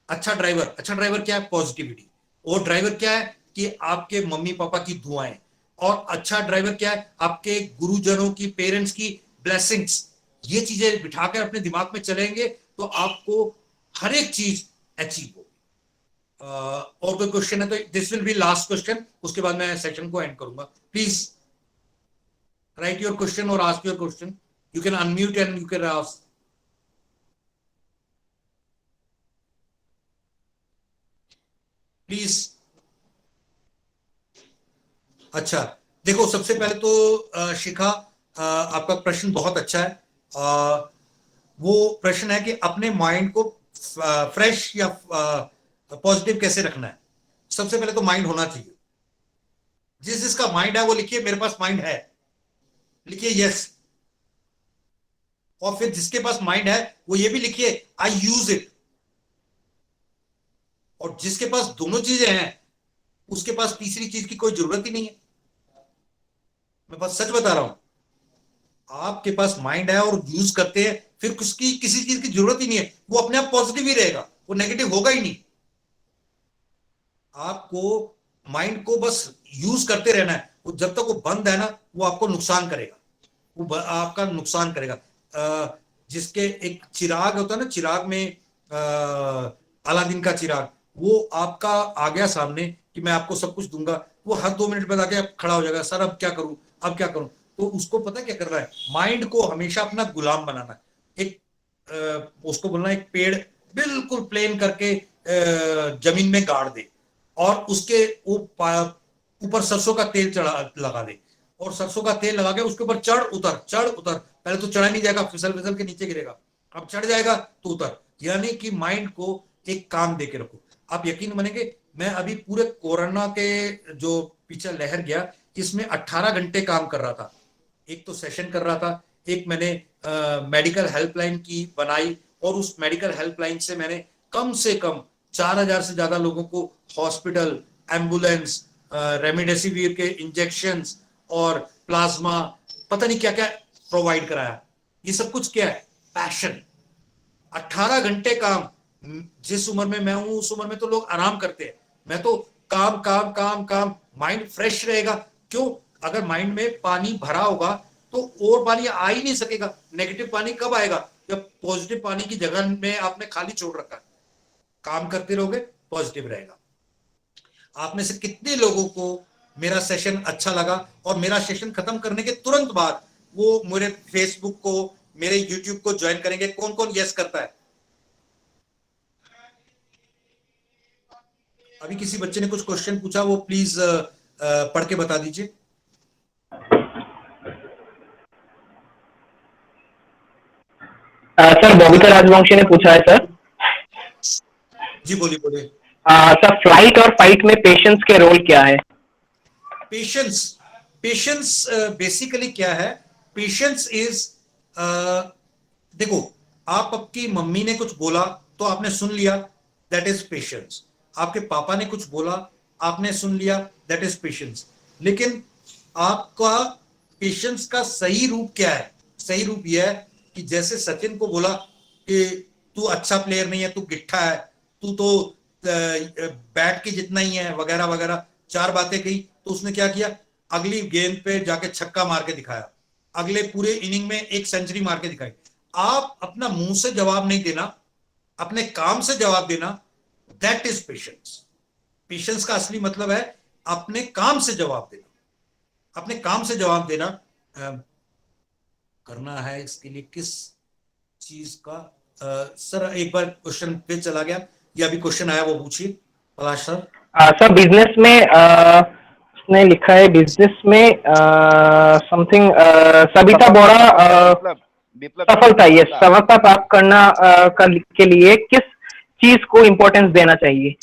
अच्छा ड्राइवर क्या है? पॉजिटिविटी। और ड्राइवर क्या है? कि आपके मम्मी पापा की दुआएं। और अच्छा ड्राइवर क्या है? आपके गुरुजनों की, पेरेंट्स की ब्लेसिंग्स। ये चीजें बिठाकर अपने दिमाग में चलेंगे तो आपको हर एक चीज अचीव होगी। और कोई क्वेश्चन है तो this will be last question, उसके बाद मैं सेशन को एंड करूंगा। प्लीज राइट योर क्वेश्चन और ask your question. You can unmute and you can ask. Please. अच्छा, देखो, सबसे पहले तो शिखा, आपका प्रश्न बहुत अच्छा है। वो प्रश्न है कि अपने माइंड को फ्रेश या पॉजिटिव कैसे रखना है। सबसे पहले तो माइंड होना चाहिए। जिसका माइंड है वो लिखिए मेरे पास माइंड है, लिखिए यस। और फिर जिसके पास माइंड है वो ये भी लिखिए आई यूज इट। और जिसके पास दोनों चीजें हैं उसके पास तीसरी चीज की कोई जरूरत ही नहीं है। मैं बस सच बता रहा हूं। आपके पास माइंड है और यूज करते हैं, फिर उसकी किसी चीज की जरूरत ही नहीं है। वो अपने आप पॉजिटिव ही रहेगा, वो नेगेटिव होगा ही नहीं। आपको माइंड को बस यूज करते रहना है। वो जब तक वो बंद है ना वो आपको नुकसान करेगा, वो आपका नुकसान करेगा। जिसके एक चिराग होता है ना, चिराग में अलादीन का चिराग, वो आपका आ गया सामने कि मैं आपको सब कुछ दूंगा, वो हर 2 मिनट बाद आके खड़ा हो जाएगा, सर अब क्या करूं, अब क्या करूं। तो उसको पता क्या कर रहा है? माइंड को हमेशा अपना गुलाम बनाना है। उसको बोलना एक पेड़ बिल्कुल प्लेन करके जमीन में गाड़ दे और उसके ऊपर सरसों का तेल चढ़ा लगा दे और सरसों का तेल लगा के उसके ऊपर चढ़ उतर। पहले तो चढ़ा नहीं जाएगा, फिसल फिसल के नीचे गिरेगा। अब चढ़ जाएगा तो उतर। यानी कि माइंड को एक काम दे के रखो। आप यकीन मानेंगे, मैं अभी पूरे कोरोना के जो पीछे लहर गया इसमें 18 घंटे काम कर रहा था। एक तो सेशन कर रहा था, एक मैंने मेडिकल हेल्पलाइन की बनाई और उस मेडिकल हेल्पलाइन से मैंने कम से कम 4,000 से ज्यादा लोगों को हॉस्पिटल, एम्बुलेंस, रेमडेसिविर के इंजेक्शंस और प्लाज्मा, पता नहीं क्या क्या प्रोवाइड कराया। ये सब कुछ क्या है? पैशन। 18 घंटे काम। जिस उम्र में मैं हूं उस उम्र में तो लोग आराम करते हैं, मैं तो काम काम काम काम। माइंड फ्रेश रहेगा। क्यों? अगर माइंड में पानी भरा होगा तो और पानी आ ही नहीं सकेगा। नेगेटिव पानी कब आएगा? जब पॉजिटिव पानी की जगह में आपने खाली छोड़ रखा है। काम करते रहोगे, पॉजिटिव रहेगा। आप में से कितने लोगों को मेरा सेशन अच्छा लगा और मेरा सेशन खत्म करने के तुरंत बाद वो मेरे फेसबुक को, मेरे यूट्यूब को ज्वाइन करेंगे? कौन कौन यस करता है? अभी किसी बच्चे ने कुछ क्वेश्चन पूछा, वो प्लीज पढ़ के बता दीजिए। सर बबीता राजवंशी ने पूछा है सर। जी बोलिए बोलिए। सर फ्लाइट और फाइट में पेशेंस के रोल क्या है? पेशेंस, पेशेंस बेसिकली क्या है? पेशेंस इज, देखो, आप आपकी मम्मी ने कुछ बोला तो आपने सुन लिया, दैट इज पेशेंस। आपके पापा ने कुछ बोला, आपने सुन लिया, दैट इज पेशेंस। लेकिन आपका पेशेंस का सही रूप क्या है? सही रूप यह है कि जैसे सचिन को बोला कि तू अच्छा प्लेयर नहीं है, तू गिट्ठा है, तू तो बैट के जितना ही है, वगैरह वगैरह चार बातें कही, तो उसने क्या किया? अगली गेंद पे जाके छक्का मार के दिखाया, अगले पूरे इनिंग में एक सेंचुरी मार के दिखाई। आप अपना मुंह से जवाब नहीं देना, अपने काम से जवाब देना, दैट इज पेशेंस। पेशेंस का असली मतलब है अपने काम से जवाब देना, अपने काम से जवाब देना। करना है इसके लिए किस चीज का? सर एक बार क्वेश्चन फिर चला गया, या अभी क्वेश्चन आया वो पूछिए पलाश सर। सर बिजनेस में उसने लिखा है बिजनेस में समथिंग सबिता बोरा विप्लव विप्लव सफलता, ये सफलता। सफलता प्राप्त करना के लिए किस चीज को इम्पोर्टेंस देना चाहिए?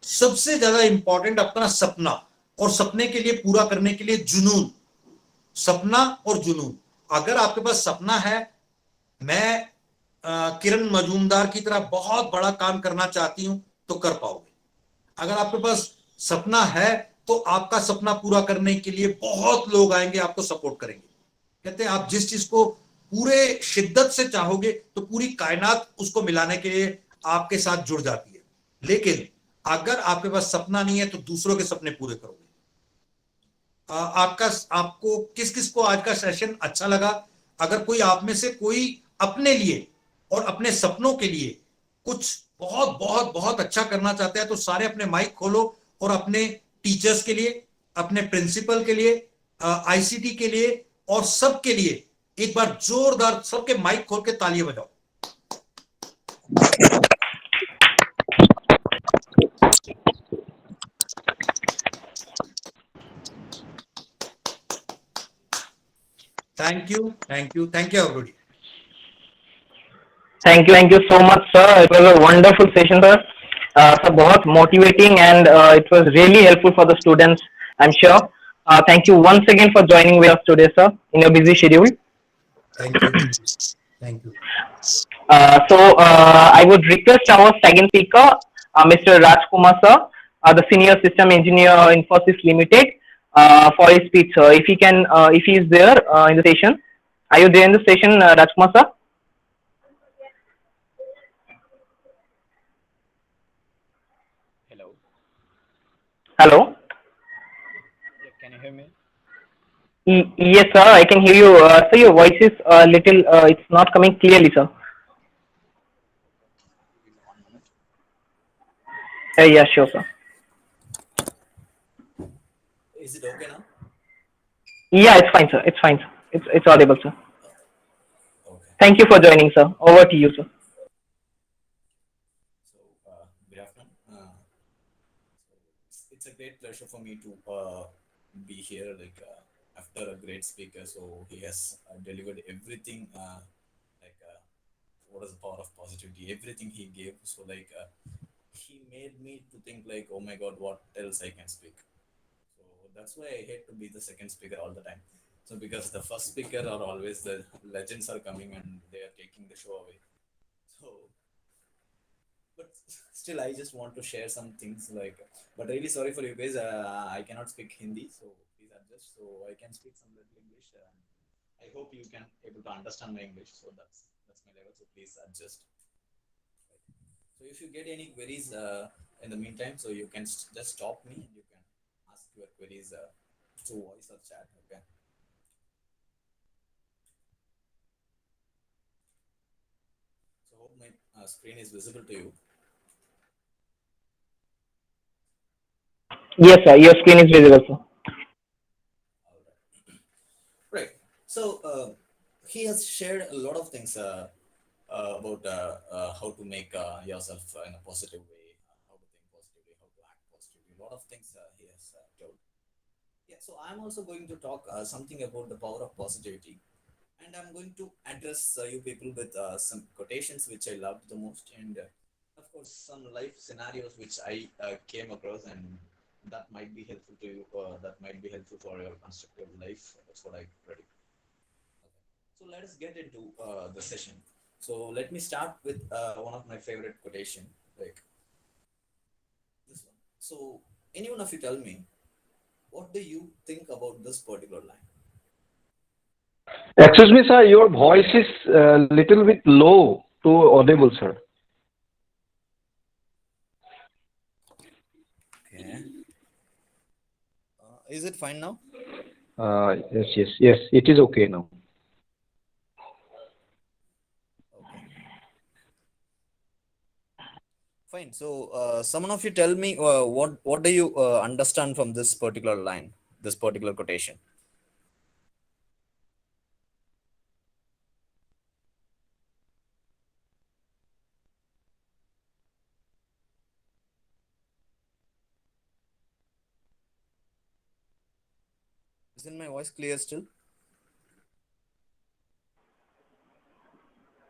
सबसे ज्यादा इंपॉर्टेंट अपना सपना, और सपने के लिए पूरा करने के लिए जुनून। सपना और जुनून। अगर आपके पास सपना है, मैं किरण मजूमदार की तरह बहुत बड़ा काम करना चाहती हूं, तो कर पाओगे। अगर आपके पास सपना है तो आपका सपना पूरा करने के लिए बहुत लोग आएंगे, आपको सपोर्ट करेंगे। कहते हैं आप जिस चीज को पूरे शिद्दत से चाहोगे तो पूरी कायनात उसको मिलाने के लिए आपके साथ जुड़ जाती है। लेकिन अगर आपके पास सपना नहीं है तो दूसरों के सपने पूरे करोगे। आपका, आपको किस किस को आज का सेशन अच्छा लगा? अगर कोई आप में से कोई अपने लिए और अपने सपनों के लिए कुछ बहुत बहुत बहुत अच्छा करना चाहता है तो सारे अपने माइक खोलो और अपने टीचर्स के लिए, अपने प्रिंसिपल के लिए, आईसीटी के लिए और सबके लिए एक बार जोरदार सबके माइक खोल के तालियां बजाओ। Thank you, thank you, thank you everybody. Thank you so much, sir. It was a wonderful session, sir. So बहुत motivating and it was really helpful for the students, I'm sure. Thank you once again for joining with us today, sir, in your busy schedule. Thank you, thank you. I would request our second speaker, Mr. Rajkumar, sir, the Senior System Engineer Infosys Limited, for his speech, sir. If he can, if he is there in the session. Are you there in the session, Rajkumar, sir? Hello. Hello. Yeah, can you hear me? Yes, sir, I can hear you. Sir, your voice is a little, it's not coming clearly, sir. Give me 1 minute. Yeah, sure, sir. Is it okay now? Yeah, it's fine, sir. It's fine, sir. It's audible, sir. Okay. Thank you for joining, sir. Over to you, sir. So, good afternoon. It's a great pleasure for me to be here. After a great speaker, so he has delivered everything. What is the power of positivity? Everything he gave. So, he made me to think oh my God, what else I can speak? So that's why I hate to be the second speaker all the time. So because the first speaker are always the legends are coming and they are taking the show away. So, but still, I just want to share some things But really sorry for you guys. I cannot speak Hindi, so please adjust. So I can speak some little English. I hope you can able to understand my English. So that's my level. So please adjust. So if you get any queries in the meantime, so you can just stop me and you can ask your queries through voice or chat. Okay. So hope my screen is visible to you. Yes, sir. Your screen is visible, sir. All right. Right. So he has shared a lot of things about how to make yourself in a positive way, how to think positively, how to act positively. A lot of things he has told. Yeah. So I'm also going to talk something about the power of positivity, and I'm going to address you people with some quotations which I loved the most, and of course some life scenarios which I came across, and that might be helpful to you. That might be helpful for your constructive life. That's what I predict. Okay. So let us get into the session. So let me start with one of my favorite quotation, like this one. So anyone of you tell me, what do you think about this particular line? Excuse me, sir, your voice is a little bit low to audible, sir. Okay. Is it fine now? Yes, it is okay now. Okay. Fine. So, someone of you tell me what do you understand from this particular line, this particular quotation? Isn't my voice clear still?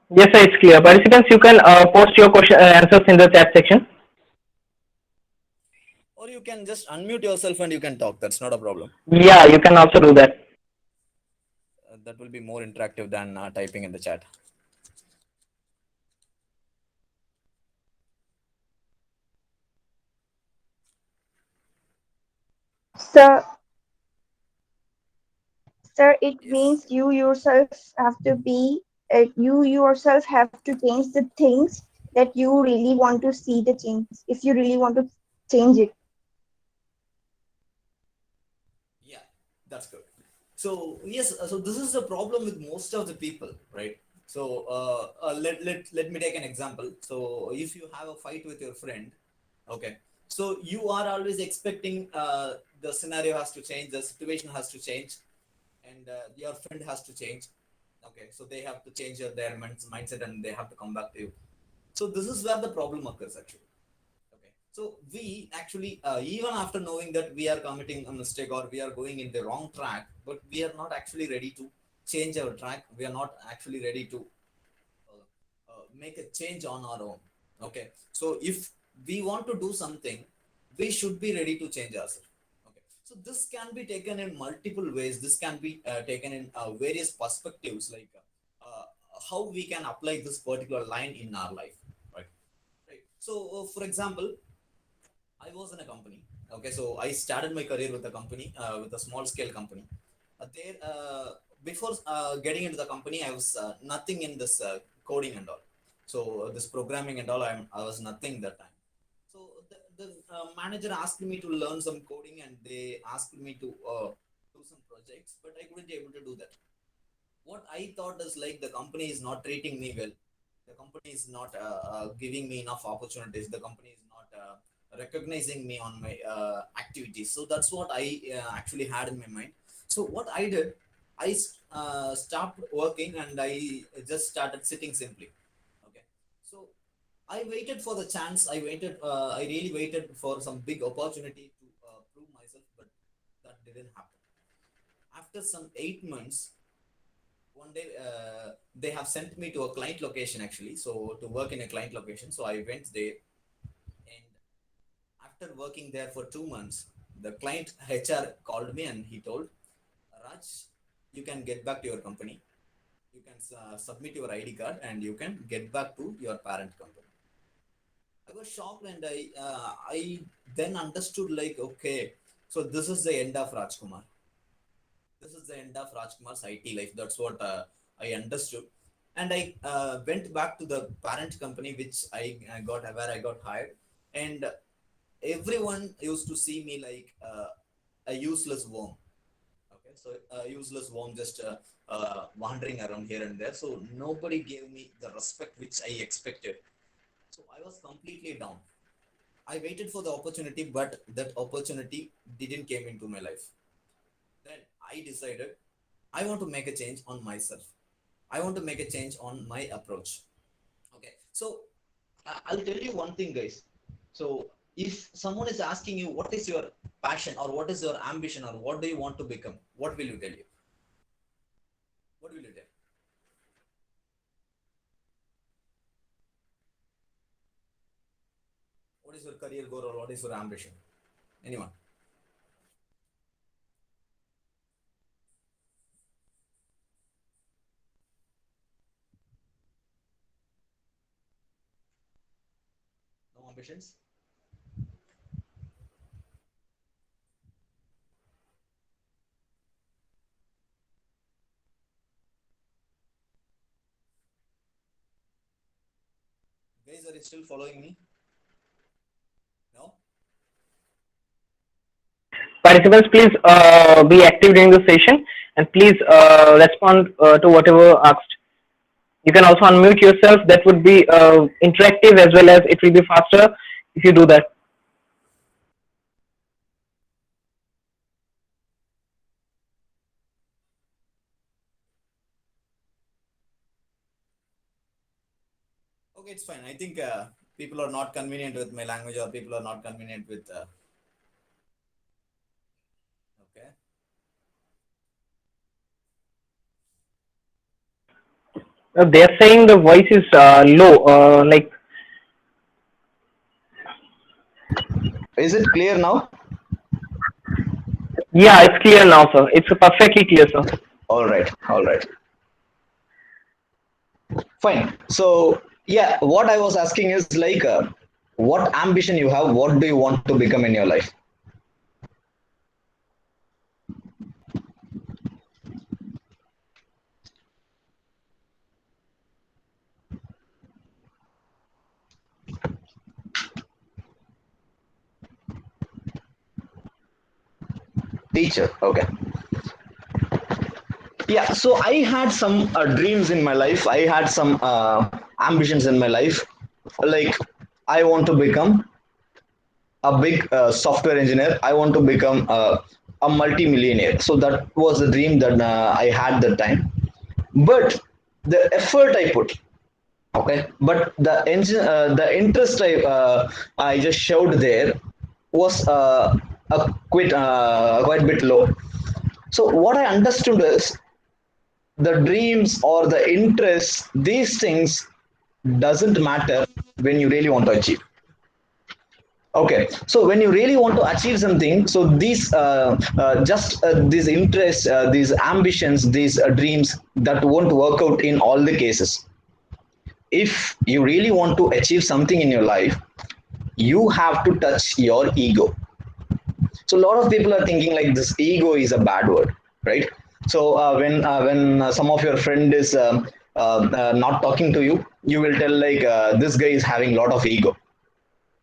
Yes, sir. It's clear. Participants, you can post your question answers in the chat section. Or you can just unmute yourself and you can talk. That's not a problem. Yeah, you can also do that. That will be more interactive than typing in the chat. Sir, sir, it Yes. means you yourself have to be, you yourself have to change the things that you really want to see the change. If you really want to change it. Yeah, that's good. So yes, so this is the problem with most of the people, right? So let me take an example. So if you have a fight with your friend, okay, so you are always expecting the scenario has to change, the situation has to change, and your friend has to change. Okay, so they have to change their mindset and they have to come back to you. So this is where the problem occurs actually. Okay, so we actually even after knowing that we are committing a mistake or we are going in the wrong track, but we are not actually ready to change our track. We are not actually ready to make a change on our own. Okay, so if we want to do something, we should be ready to change ourselves. Okay, so this can be taken in multiple ways. This can be taken in various perspectives, like uh, how we can apply this particular line in our life, right? Right. So for example, I was in a company. Okay, so I started my career with a company, with a small scale company. There, before getting into the company, I was nothing in this coding and all. So this programming and all, I was nothing that time. So the manager asked me to learn some coding, and they asked me to do some projects, but I couldn't able to do that. What I thought is like the company is not treating me well. The company is not giving me enough opportunities. The company is not recognizing me on my activities. So that's what I actually had in my mind. So what I did, I stopped working and I just started sitting simply. Okay. So I waited for the chance. I waited. I really waited for some big opportunity to prove myself, but that didn't happen. After some 8 months, one day they have sent me to a client location actually, so to work in a client location. So I went there, and after working there for 2 months, the client HR called me and he told, Raj, you can get back to your company. You can submit your ID card and you can get back to your parent company. I was shocked, and I then understood, like, okay, so this is the end of Rajkumar. This is the end of Rajkumar's IT life. That's what I understood. And I went back to the parent company, which I got where I got hired. And everyone used to see me like a useless worm. Okay, so useless worm just wandering around here and there. So nobody gave me the respect which I expected. So I was completely down. I waited for the opportunity, but that opportunity didn't came into my life. Then I decided I want to make a change on myself. I want to make a change on my approach. Okay, so I'll tell you one thing, guys. So if someone is asking you what is your passion or what is your ambition or what do you want to become, what will you tell you? What will you tell? What is your career goal or what is your ambition? Anyone? No ambitions? Guys, are you still following me? No? Participants, please be active during the session and please respond to whatever asked. You can also unmute yourself. That would be interactive as well as it will be faster if you do that. Okay, it's fine. I think people are not convenient with my language or people are not convenient with. Okay. They're saying the voice is low. Like, Is it clear now? yeah, it's clear now, sir. It's perfectly clear, sir. All right, all right. Fine. So, yeah, what I was asking is like, what ambition you have? What do you want to become in your life? Teacher. Okay. Yeah. So I had some dreams in my life. I had some ambitions in my life. Like, I want to become a big software engineer. I want to become a multi-millionaire. So that was the dream that I had that time. But the effort I put, okay, but the engine, the interest I just showed there was quite bit low. So what I understood is the dreams or the interests, these things doesn't matter when you really want to achieve. Okay, so when you really want to achieve something, so these just these interests, these ambitions, these dreams, that won't work out in all the cases. If you really want to achieve something in your life, you have to touch your ego. So a lot of people are thinking like this ego is a bad word, right? So when some of your friend is not talking to you, you will tell like this guy is having a lot of ego.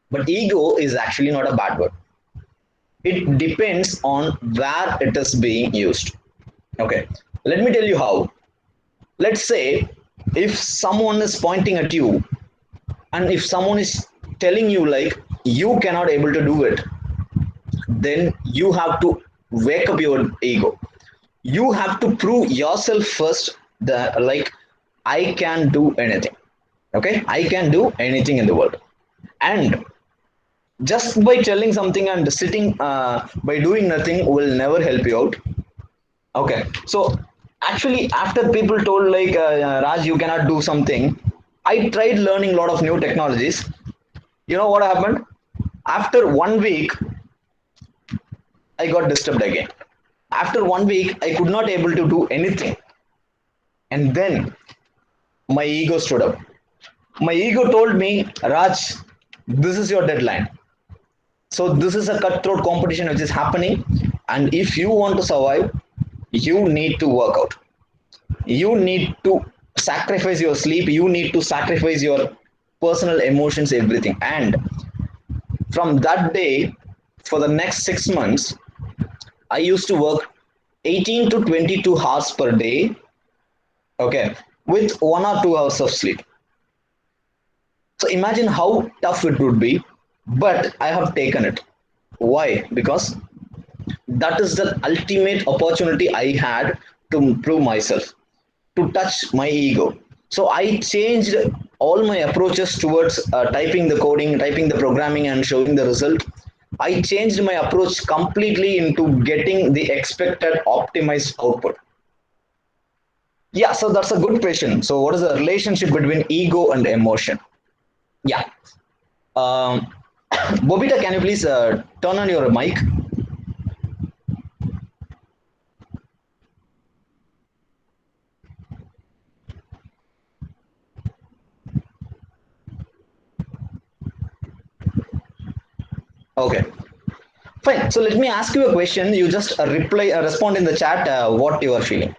But ego is actually not a bad word. It depends on where it is being used. Okay, let me tell you how. Let's say if someone is pointing at you and if someone is telling you like you cannot able to do it, then you have to wake up your ego. You have to prove yourself first that like I can do anything. Okay, I can do anything in the world. And just by telling something and sitting by doing nothing will never help you out. Okay, so actually after people told like Raj, you cannot do something, I tried learning a lot of new technologies. You know what happened? After 1 week I got disturbed again. After 1 week I could not able to do anything. And then my ego stood up. My ego told me, Raj, this is your deadline. So this is a cutthroat competition which is happening, and if you want to survive, you need to work out. You need to sacrifice your sleep. You need to sacrifice your personal emotions, everything. And from that day, for the next 6 months, I used to work 18 to 22 hours per day, okay, with 1 or 2 hours of sleep. So imagine how tough it would be, but I have taken it. Why? Because that is the ultimate opportunity I had to prove myself, to touch my ego. So I changed all my approaches towards typing the coding, typing the programming, and showing the result. I changed my approach completely into getting the expected optimized output. Yeah, so that's a good question. So, what is the relationship between ego and emotion? Yeah. Um, Bobita, can you please turn on your mic? Okay. Fine. So let me ask you a question. You just respond in the chat what you are feeling.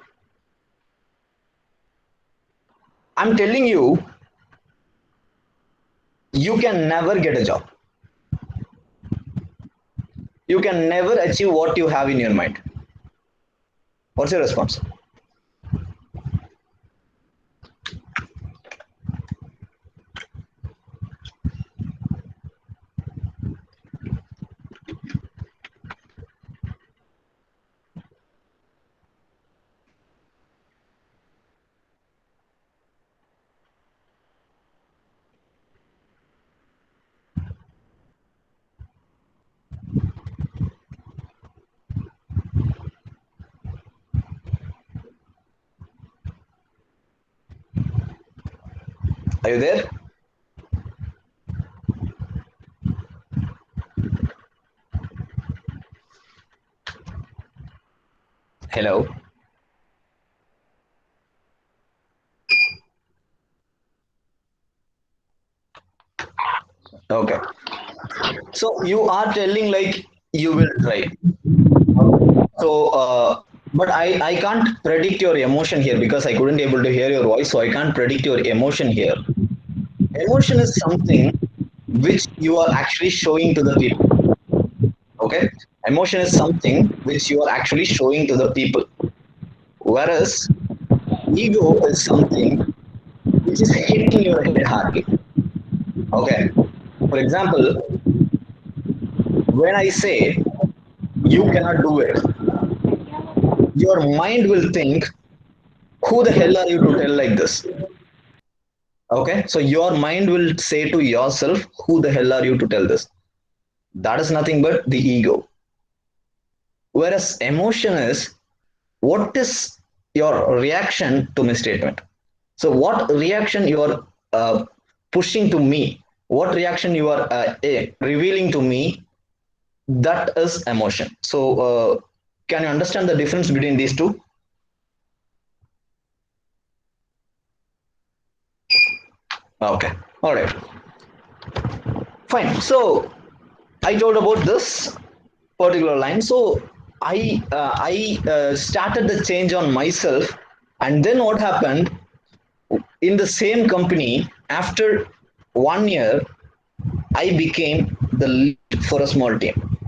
I'm telling you, you can never get a job. You can never achieve what you have in your mind. What's your response? Are you there? Hello. Okay. So you are telling like you will try. So, but I can't predict your emotion here because I couldn't able to hear your voice. So I can't predict your emotion here. Emotion is something which you are actually showing to the people. Okay. Emotion is something which you are actually showing to the people. Whereas ego is something which is hitting your head hardly. Okay. For example, when I say you cannot do it, your mind will think, who the hell are you to tell like this? Okay, so your mind will say to yourself, who the hell are you to tell this? That is nothing but the ego. Whereas emotion is, what is your reaction to my statement? So, what reaction you are pushing to me, what reaction you are revealing to me, that is emotion. So, can you understand the difference between these two? Okay, all right, fine. So, I told about this particular line. So I started the change on myself, and then what happened in the same company after 1 year, I became the lead for a small team.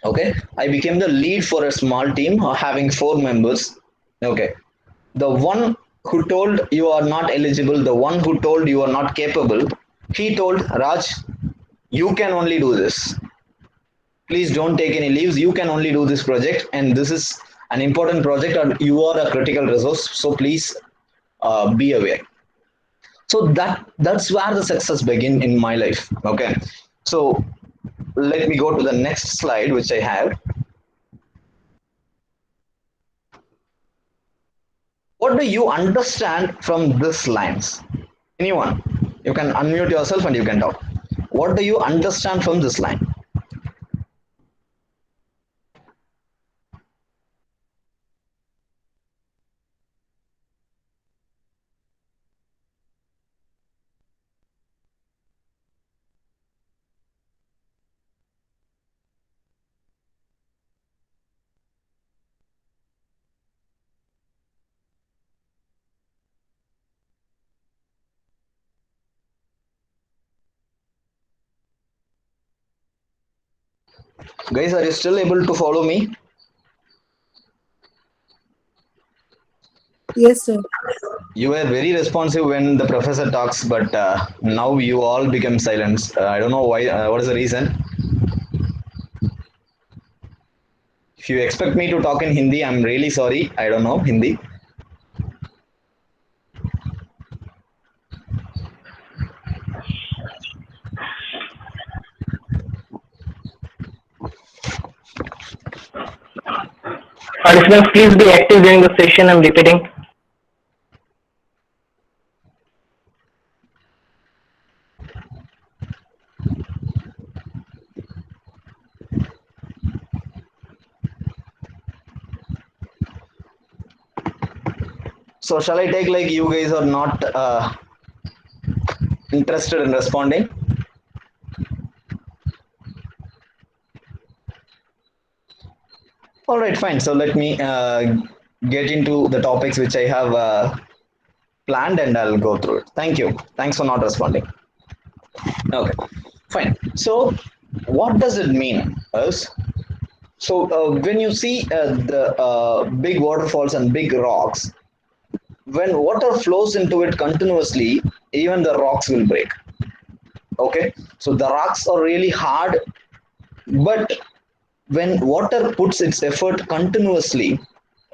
Okay, I became the lead for a small team having 4 members. Okay, the one who told you are not eligible, the one who told you are not capable, he told Raj, you can only do this, please don't take any leaves, you can only do this project, and this is an important project and you are a critical resource, so please be aware. So that's where the success begin in my life. Okay, so let me go to the next slide which I have. What do you understand from this lines? Anyone, you can unmute yourself and you can talk. What do you understand from this line? Guys, are you still able to follow me? Yes, sir. You were very responsive when the professor talks, but now you all become silent. I don't know why. What is the reason? If you expect me to talk in Hindi, I'm really sorry. I don't know Hindi. Participants, please be active during the session. I'm repeating. So shall I take like you guys are not interested in responding? All right, fine. So let me get into the topics which I have planned, and I'll go through it. Thank you. Thanks for not responding. Okay, fine. So what does it mean? So when you see the big waterfalls and big rocks, when water flows into it continuously, even the rocks will break. Okay, so the rocks are really hard, but when water puts its effort continuously,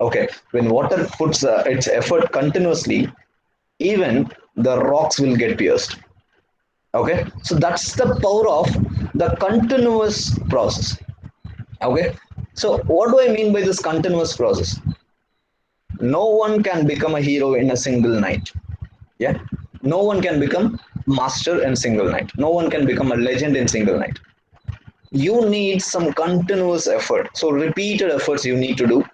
okay, when water puts its effort continuously, even the rocks will get pierced. Okay, so that's the power of the continuous process. Okay, so what do I mean by this continuous process? No one can become a hero in a single night. Yeah, no one can become master in single night. No one can become a legend in single night. You need some continuous effort, so repeated efforts you need to do.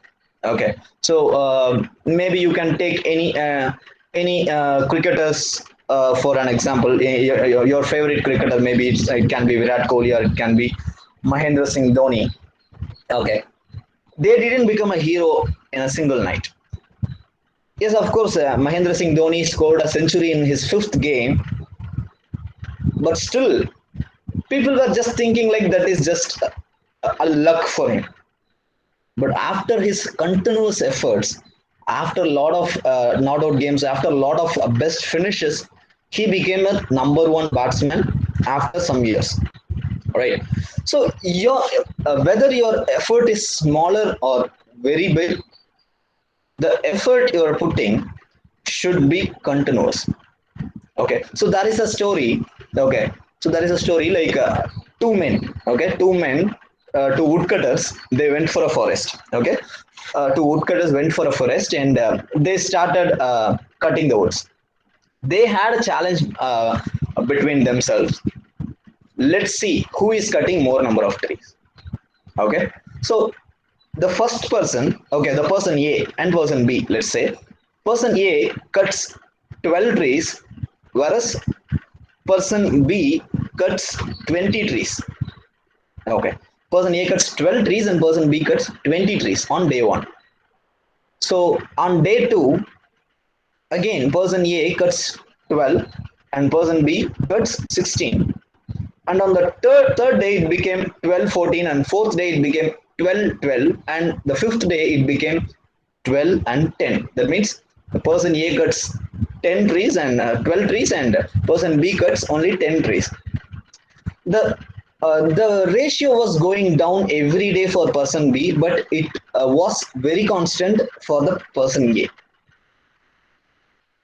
Okay, so maybe you can take any cricketers for an example. Your favorite cricketer, maybe it can be Virat Kohli or it can be Mahendra Singh Dhoni. Okay, they didn't become a hero in a single night. Yes, of course, Mahendra Singh Dhoni scored a century in his fifth game, but still people were just thinking like that is just a luck for him. But after his continuous efforts, after a lot of not out games, after a lot of best finishes, he became a number one batsman after some years. Right. So your whether your effort is smaller or very big, the effort you are putting should be continuous. Okay, so that is a story. Okay, so that is a story like two men. Okay, two woodcutters, they went for a forest. Okay, two woodcutters went for a forest, and they started cutting the woods. They had a challenge between themselves. Let's see who is cutting more number of trees. Okay, so the first person, okay, the person A and person B, let's say person A cuts 12 trees, whereas person B cuts 20 trees. Okay, person A cuts 12 trees and person B cuts 20 trees on day one. So on day two, again person A cuts 12 and person B cuts 16. And on the third day it became 12 14, and fourth day it became 12 12, and the fifth day it became 12 and 10. That means the person A cuts 10 trees and 12 trees, and person B cuts only 10 trees. The ratio was going down every day for person B, but it was very constant for the person A.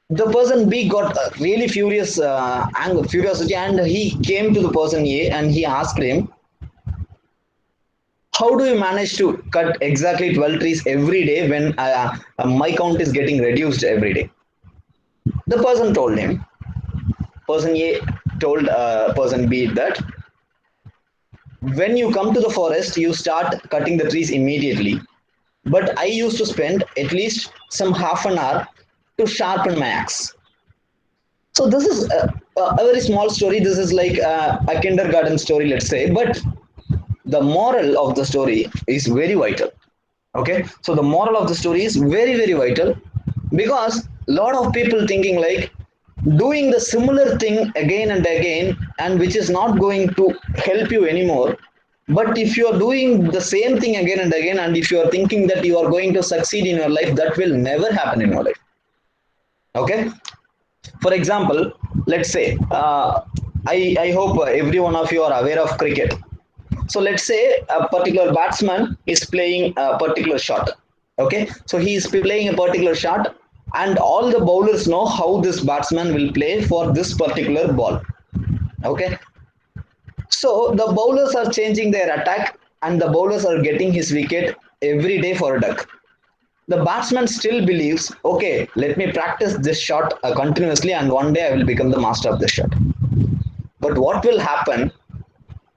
The person B got really furious, curiosity, and he came to the person A and he asked him, "How do you manage to cut exactly 12 trees every day when my count is getting reduced every day?" The person told him, person A told person B that when you come to the forest, you start cutting the trees immediately. But I used to spend at least some half an hour to sharpen my axe. So this is a very small story. This is like a kindergarten story, let's say. But the moral of the story is very vital. Okay, so the moral of the story is very very vital, because a lot of people thinking like doing the similar thing again and again, and which is not going to help you anymore. But if you are doing the same thing again and again, and if you are thinking that you are going to succeed in your life, that will never happen in your life. Okay, for example, let's say I hope every one of you are aware of cricket. So let's say a particular batsman is playing a particular shot. Okay, so he is playing a particular shot, and all the bowlers know how this batsman will play for this particular ball. Okay, so the bowlers are changing their attack, and the bowlers are getting his wicket every day for a duck. The batsman still believes, okay, let me practice this shot continuously, and one day I will become the master of this shot. But what will happen?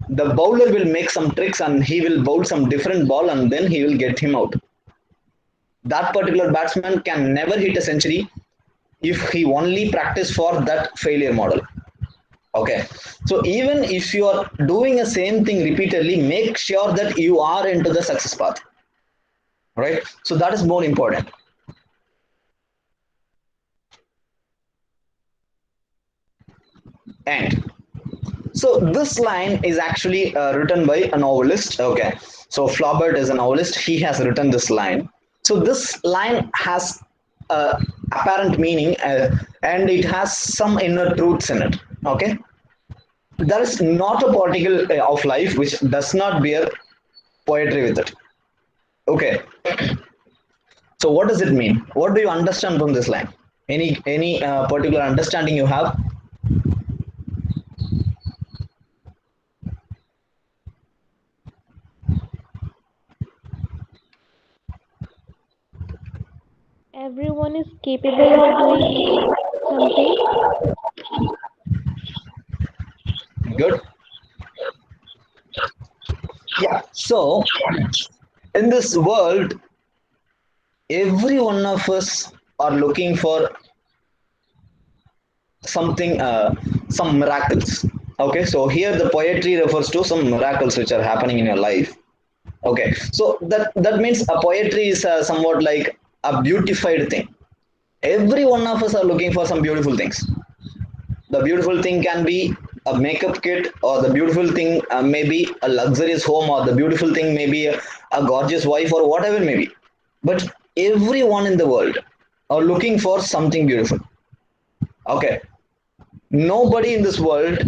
The bowler will make some tricks and he will bowl some different ball, and then he will get him out. That particular batsman can never hit a century if he only practice for that failure model. Okay, so even if you are doing the same thing repeatedly, make sure that you are into the success path, right? So that is more important. And so this line is actually written by a novelist. Okay, so Flaubert is a novelist. He has written this line. So this line has apparent meaning, and it has some inner truths in it. Okay, there is not a particle of life which does not bear poetry with it. Okay, so what does it mean? What do you understand from this line? Any particular understanding you have? Everyone is capable of doing something. Good. Yeah. So in this world, every one of us are looking for something, some miracles. Okay, so here the poetry refers to some miracles which are happening in your life. Okay, so that means a poetry is somewhat like a beautified thing. Every one of us are looking for some beautiful things. The beautiful thing can be a makeup kit, or the beautiful thing may be a luxurious home, or the beautiful thing may be a gorgeous wife, or whatever it may be. But everyone in the world are looking for something beautiful. Okay, nobody in this world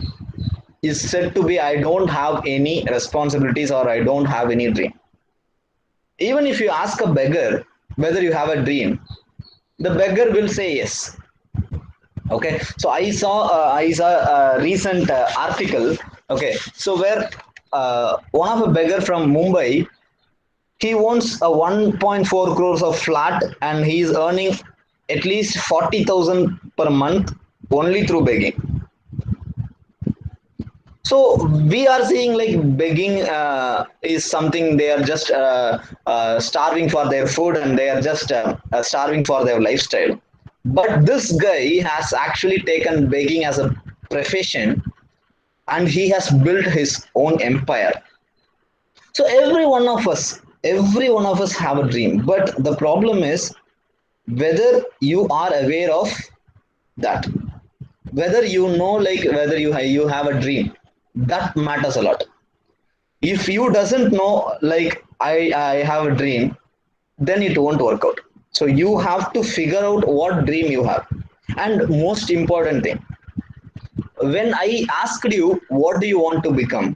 is said to be, I don't have any responsibilities, or I don't have any dream. Even if you ask a beggar whether you have a dream, the beggar will say yes. Okay, so I saw a recent article. Okay, so where one of a beggar from Mumbai, he owns a 1.4 crores of flat, and he is earning at least 40,000 per month only through begging. So we are seeing like begging is something, they are just starving for their food, and they are just starving for their lifestyle. But this guy has actually taken begging as a profession, and he has built his own empire. So every one of us have a dream, but the problem is whether you are aware of that, whether you know, like whether you have a dream. That matters a lot. If you doesn't know, like I have a dream, then it won't work out. So you have to figure out what dream you have. And most important thing, when I asked you what do you want to become,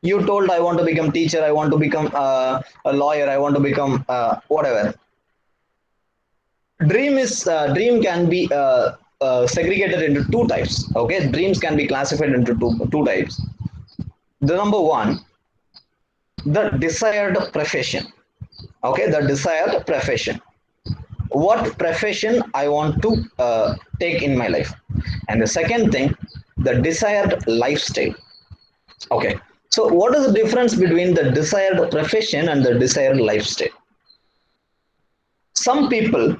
you told I want to become teacher, I want to become a lawyer, I want to become whatever. Dream can be segregated into two types. Okay, dreams can be classified into two types. The number one, the desired profession. Okay, the desired profession, what profession I want to take in my life. And the second thing, the desired lifestyle. Okay, so what is the difference between the desired profession and the desired lifestyle? Some people,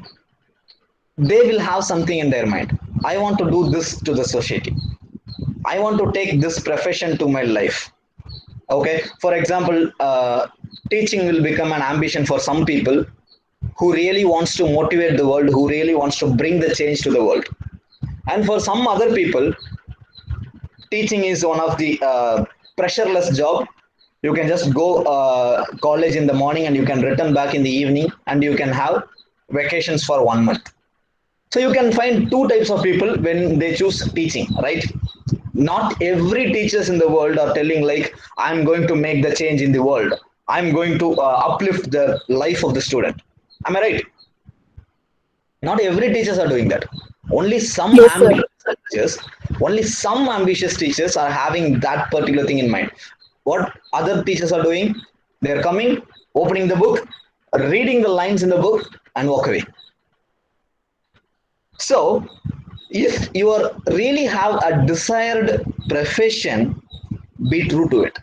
they will have something in their mind. I want to do this to the society, I want to take this profession to my life. Okay, for example, teaching will become an ambition for some people who really wants to motivate the world, who really wants to bring the change to the world. And for some other people, teaching is one of the pressureless job. You can just go college in the morning, and you can return back in the evening, and you can have vacations for 1 month. So you can find two types of people when they choose teaching, right? Not every teachers in the world are telling like, I'm going to make the change in the world. I'm going to uplift the life of the student. Am I right? Not every teachers are doing that. Only some Yes, sir. ambitious teachers, only some ambitious teachers are having that particular thing in mind. What other teachers are doing? They are coming, opening the book, reading the lines in the book, and walk away. So, if you are really have a desired profession, be true to it.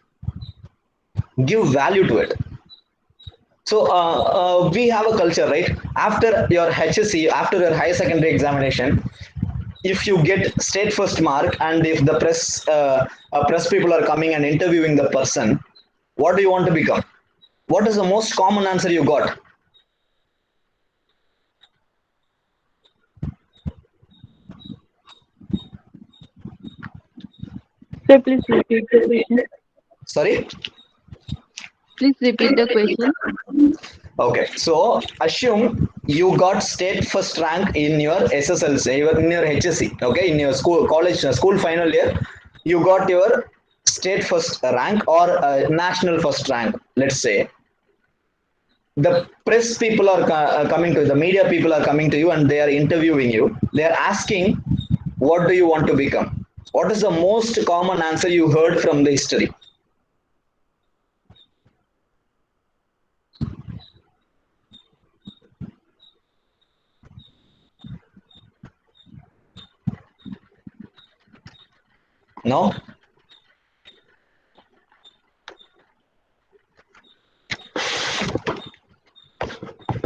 Give value to it. So we have a culture, right? After your HSC, after your higher secondary examination, if you get state first mark, and if the press people are coming and interviewing the person, what do you want to become? What is the most common answer you got? Sir, please repeat the question. Sorry. Please repeat the question. Okay, so assume you got state first rank in your SSLC, in your HSC, okay, in your school, college, school final year, you got your state first rank or national first rank, let's say. The press people are coming to you, the media people are coming to you, and they are interviewing you. They are asking, what do you want to become? What is the most common answer you heard from the history? No?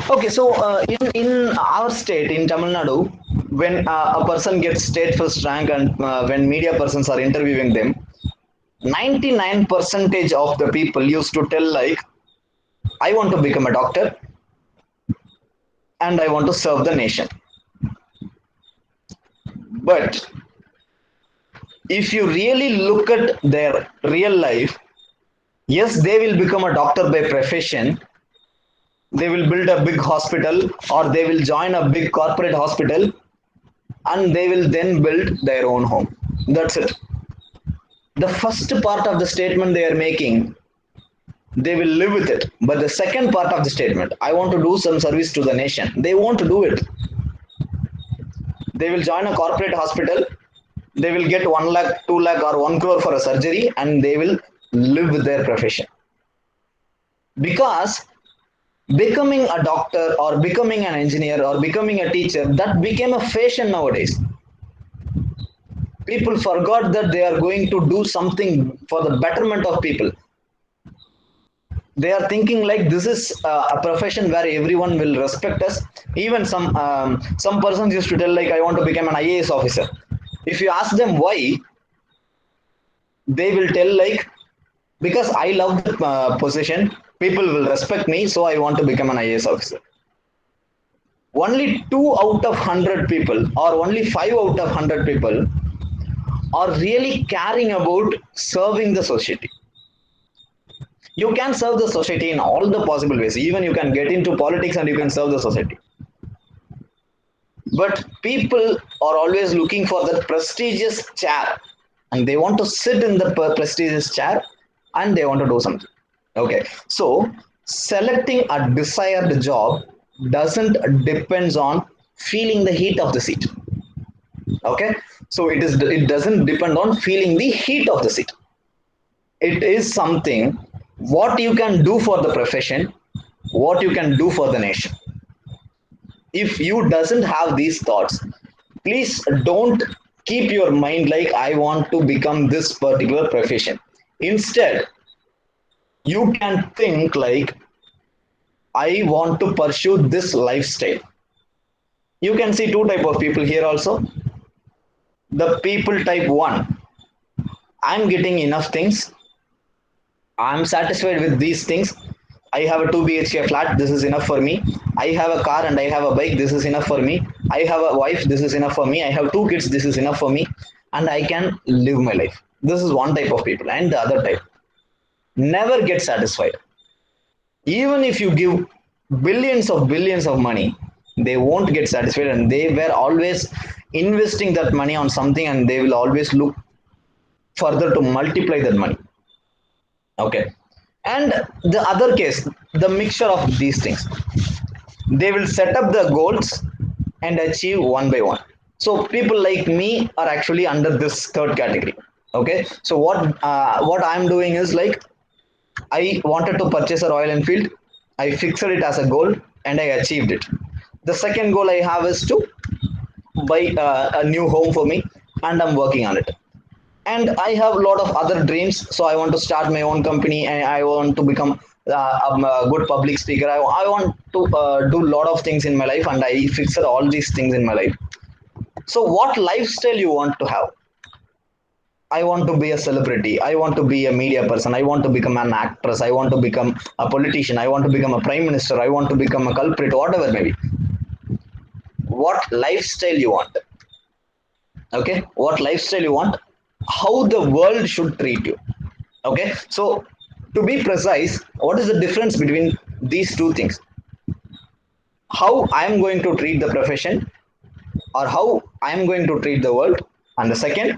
Okay, so in our state, in Tamil Nadu, when a person gets state first rank, and when media persons are interviewing them, 99% of the people used to tell like, I want to become a doctor and I want to serve the nation. But if you really look at their real life, yes, they will become a doctor by profession. They will build a big hospital, or they will join a big corporate hospital, and they will then build their own home. That's it. The first part of the statement they are making, they will live with it. But the second part of the statement, I want to do some service to the nation, they won't do it. They will join a corporate hospital, they will get 1 lakh, 2 lakh, or 1 crore for a surgery, and they will live with their profession. Because becoming a doctor, or becoming an engineer, or becoming a teacher, that became a fashion nowadays. People forgot that they are going to do something for the betterment of people. They are thinking like, this is a profession where everyone will respect us. Even some persons used to tell like, I want to become an IAS officer. If you ask them why, they will tell like, because I love the position, people will respect me, so I want to become an IAS officer. Only 2 out of 100 people, or only 5 out of 100 people are really caring about serving the society. You can serve the society in all the possible ways. Even you can get into politics and you can serve the society. But people are always looking for that prestigious chair, and they want to sit in the prestigious chair, and they want to do something. Okay, so selecting a desired job doesn't depends on feeling the heat of the seat. Okay, so it doesn't depend on feeling the heat of the seat. It is something what you can do for the profession, what you can do for the nation. If you doesn't have these thoughts, please don't keep your mind like, I want to become this particular profession. Instead, you can think like, I want to pursue this lifestyle. You can see two type of people here also. The people type 1, I'm getting enough things, I'm satisfied with these things. I have a 2 BHK flat, this is enough for me. I have a car and I have a bike, this is enough for me. I have a wife, this is enough for me. I have 2 kids, this is enough for me. And I can live my life. This is one type of people. And the other type, never get satisfied. Even if you give billions of money, they won't get satisfied, and they were always investing that money on something, and they will always look further to multiply that money. Okay. And the other case, the mixture of these things, they will set up the goals and achieve one by one. So people like me are actually under this third category. Okay. So what I'm doing is like, I wanted to purchase a Royal Enfield. I fixed it as a goal and I achieved it. The second goal I have is to buy a new home for me, and I'm working on it. And I have a lot of other dreams. So I want to start my own company, and I want to become a good public speaker. I want to do a lot of things in my life, and I fixed all these things in my life. So what lifestyle you want to have? I want to be a celebrity. I want to be a media person. I want to become an actress. I want to become a politician. I want to become a prime minister. I want to become a culprit, whatever maybe. What lifestyle you want? Okay, what lifestyle you want? How the world should treat you. Okay, so to be precise, what is the difference between these two things? How I am going to treat the profession, or how I am going to treat the world, and the second,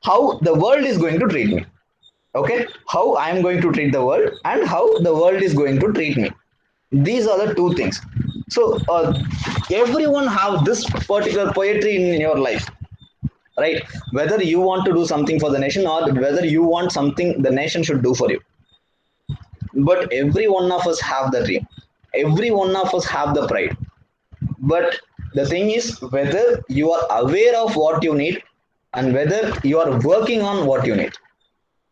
how the world is going to treat me. Okay, how I am going to treat the world and how the world is going to treat me. These are the two things. So everyone have this particular poetry in your life, right? Whether you want to do something for the nation, or whether you want something the nation should do for you. But every one of us have the dream. Every one of us have the pride. But the thing is whether you are aware of what you need and whether you are working on what you need.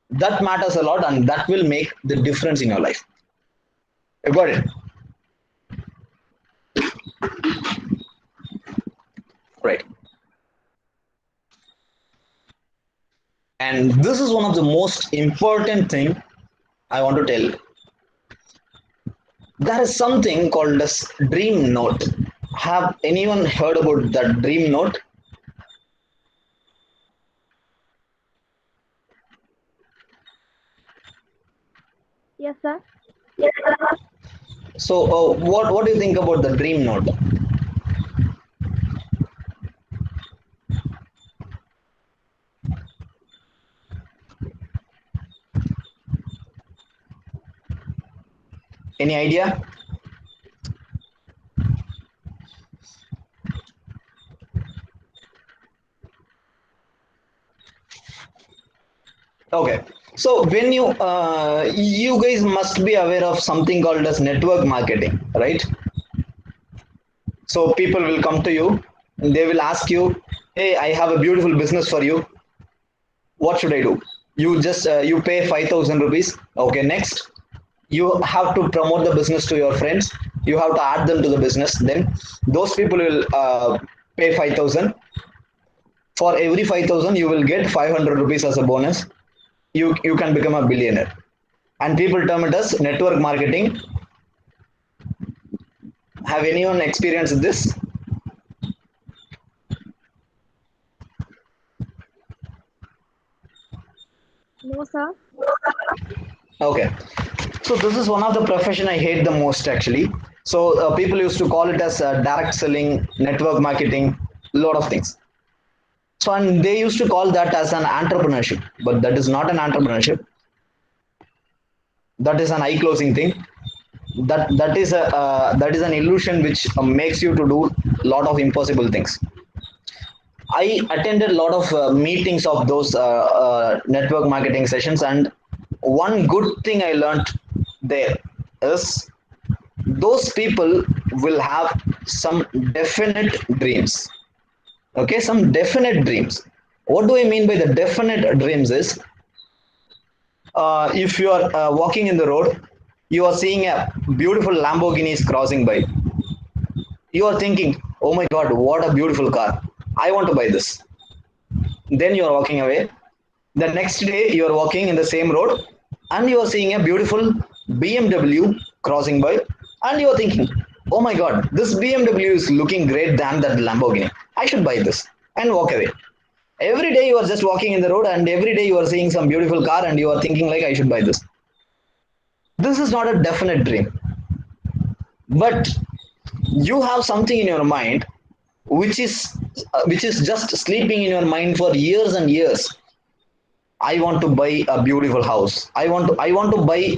That matters a lot, and that will make the difference in your life. You got it? Right. And this is one of the most important thing I want to tell you. There is something called as dream note. Have anyone heard about that dream note? Yes, sir. So what do you think about the dream note? Any idea? Okay. So when you guys must be aware of something called as network marketing, right? So people will come to you and they will ask you, hey, I have a beautiful business for you. What should I do? You just you pay 5,000 rupees. Okay, next you have to promote the business to your friends. You have to add them to the business. Then those people will pay 5,000. For every 5,000 you will get 500 rupees as a bonus. You can become a billionaire. And people term it as network marketing. Have anyone experienced this? No, sir. Okay. So this is one of the profession I hate the most actually. So people used to call it as direct selling, network marketing, a lot of things. So and they used to call that as an entrepreneurship, but that is not an entrepreneurship. That is an eye closing thing. That is an illusion which makes you to do a lot of impossible things. I attended a lot of meetings of those network marketing sessions, and one good thing I learned there is those people will have some definite dreams. Okay, some definite dreams. What do I mean by the definite dreams is if you are walking in the road, you are seeing a beautiful Lamborghini crossing by. You are thinking, oh my god, what a beautiful car. I want to buy this. Then you are walking away. The next day you are walking in the same road and you are seeing a beautiful BMW crossing by, and you are thinking, oh my god, this BMW is looking great than that Lamborghini. I should buy this, and walk away. Every day you are just walking in the road, and every day you are seeing some beautiful car and you are thinking like, I should buy this. This is not a definite dream. But you have something in your mind which is just sleeping in your mind for years and years. I want to buy a beautiful house. I want to buy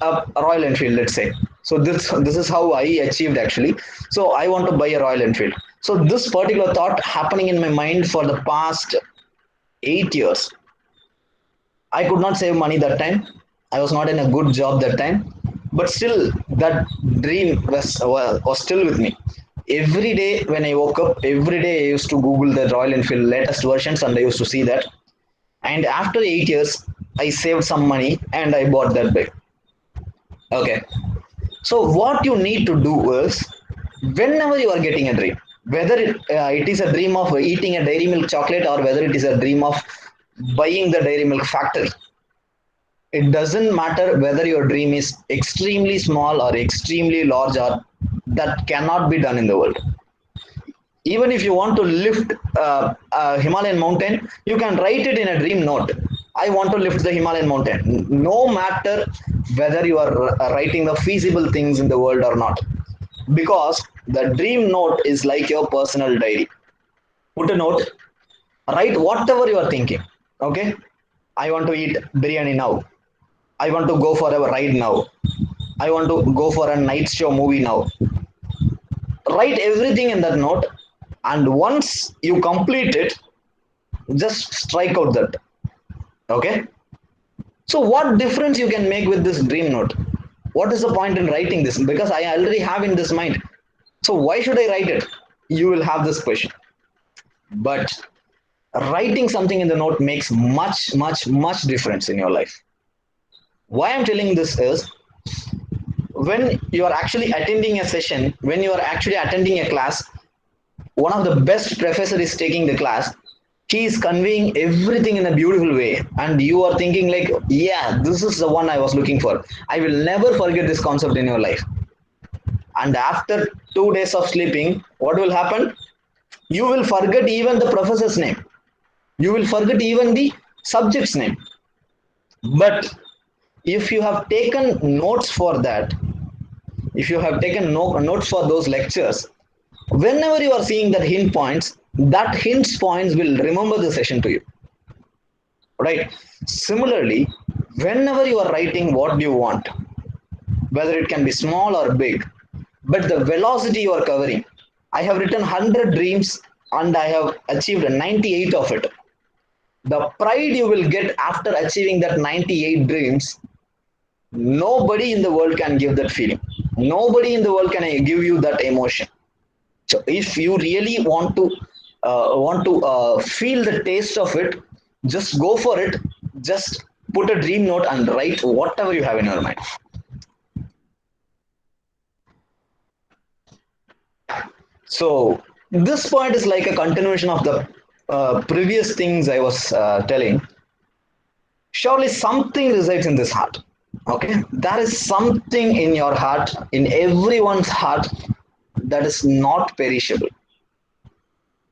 a Royal Enfield, let's say. So this is how I achieved actually. So I want to buy a Royal Enfield. So this particular thought happening in my mind for the past 8 years. I could not save money that time. I was not in a good job that time, but still that dream was still with me. Every day when I woke up, every day I used to Google the Royal Enfield latest versions and I used to see that. And after 8 years, I saved some money and I bought that bike. Okay. So what you need to do is, whenever you are getting a dream, whether it is a dream of eating a Dairy Milk chocolate or whether it is a dream of buying the Dairy Milk factory, it doesn't matter whether your dream is extremely small or extremely large, or that cannot be done in the world. Even if you want to lift a Himalayan mountain, you can write it in a dream note. I want to lift the Himalayan mountain. No matter whether you are writing the feasible things in the world or not, because the dream note is like your personal diary. Put a note, write whatever you are thinking. Okay, I want to eat biryani now. I want to go for a ride now. I want to go for a night show movie now. Write everything in that note, and once you complete it, just strike out that. Okay. So what difference you can make with this dream note? What is the point in writing this? Because I already have in this mind. So why should I write it? You will have this question. But writing something in the note makes much difference in your life. Why I'm telling this is, when you are actually attending a session, when you are actually attending a class, one of the best professor is taking the class. He is conveying everything in a beautiful way, and you are thinking like, yeah, this is the one I was looking for. I will never forget this concept in your life. And after 2 days of sleeping, what will happen? You will forget even the professor's name. You will forget even the subject's name. But if you have taken notes for that, if you have taken notes for those lectures, whenever you are seeing that hint points, that hint points will remember the session to you. Right? Similarly, whenever you are writing what you want, whether it can be small or big, but the velocity you are covering. I have written 100 dreams and I have achieved 98 of it. The pride you will get after achieving that 98 dreams, nobody in the world can give that feeling. Nobody in the world can give you that emotion. So if you really want to feel the taste of it, just go for it. Just put a dream note and write whatever you have in your mind. So this point is like a continuation of the previous things I was telling. Surely something resides in this heart. Okay, there is something in your heart, in everyone's heart, that is not perishable,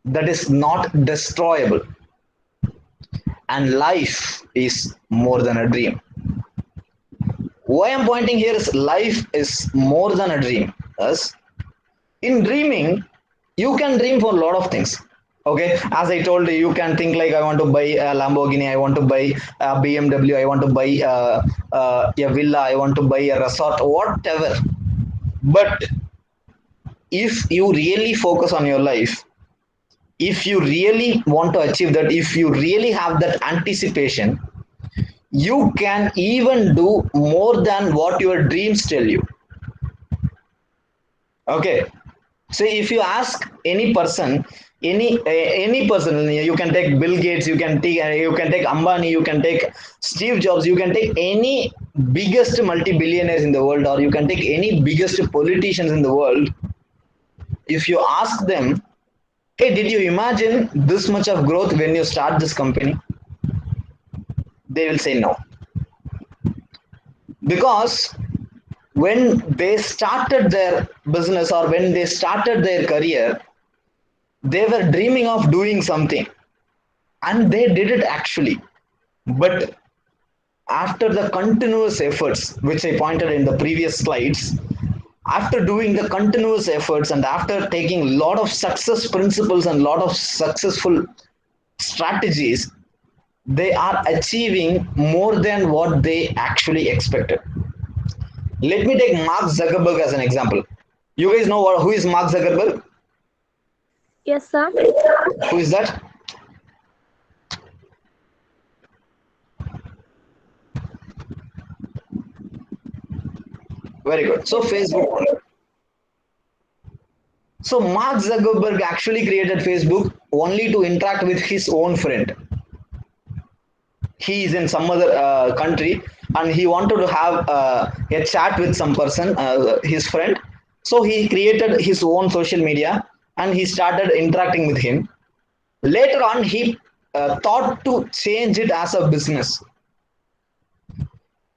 that is not destroyable. And life is more than a dream. Why I'm pointing here is life is more than a dream. Yes, in dreaming, you can dream for a lot of things. Okay, as I told you, you can think like, I want to buy a Lamborghini, I want to buy a BMW, I want to buy a villa, I want to buy a resort, whatever. But if you really focus on your life, if you really want to achieve that, if you really have that anticipation, you can even do more than what your dreams tell you. Okay. So if you ask any person, any person, you can take Bill Gates, you can take Ambani, you can take Steve Jobs, you can take any biggest multi-billionaires in the world, or you can take any biggest politicians in the world. If you ask them, hey, did you imagine this much of growth when you start this company? They will say no. Because when they started their business or when they started their career, they were dreaming of doing something and they did it actually. But after the continuous efforts, which I pointed in the previous slides, after doing the continuous efforts and after taking a lot of success principles and lot of successful strategies, they are achieving more than what they actually expected. Let me take Mark Zuckerberg as an example. You guys know who is Mark Zuckerberg? Yes, sir. Who is that? Very good. So Facebook. So Mark Zuckerberg actually created Facebook only to interact with his own friend. He is in some other country and he wanted to have a chat with some person, his friend. So he created his own social media and he started interacting with him. Later on, he thought to change it as a business.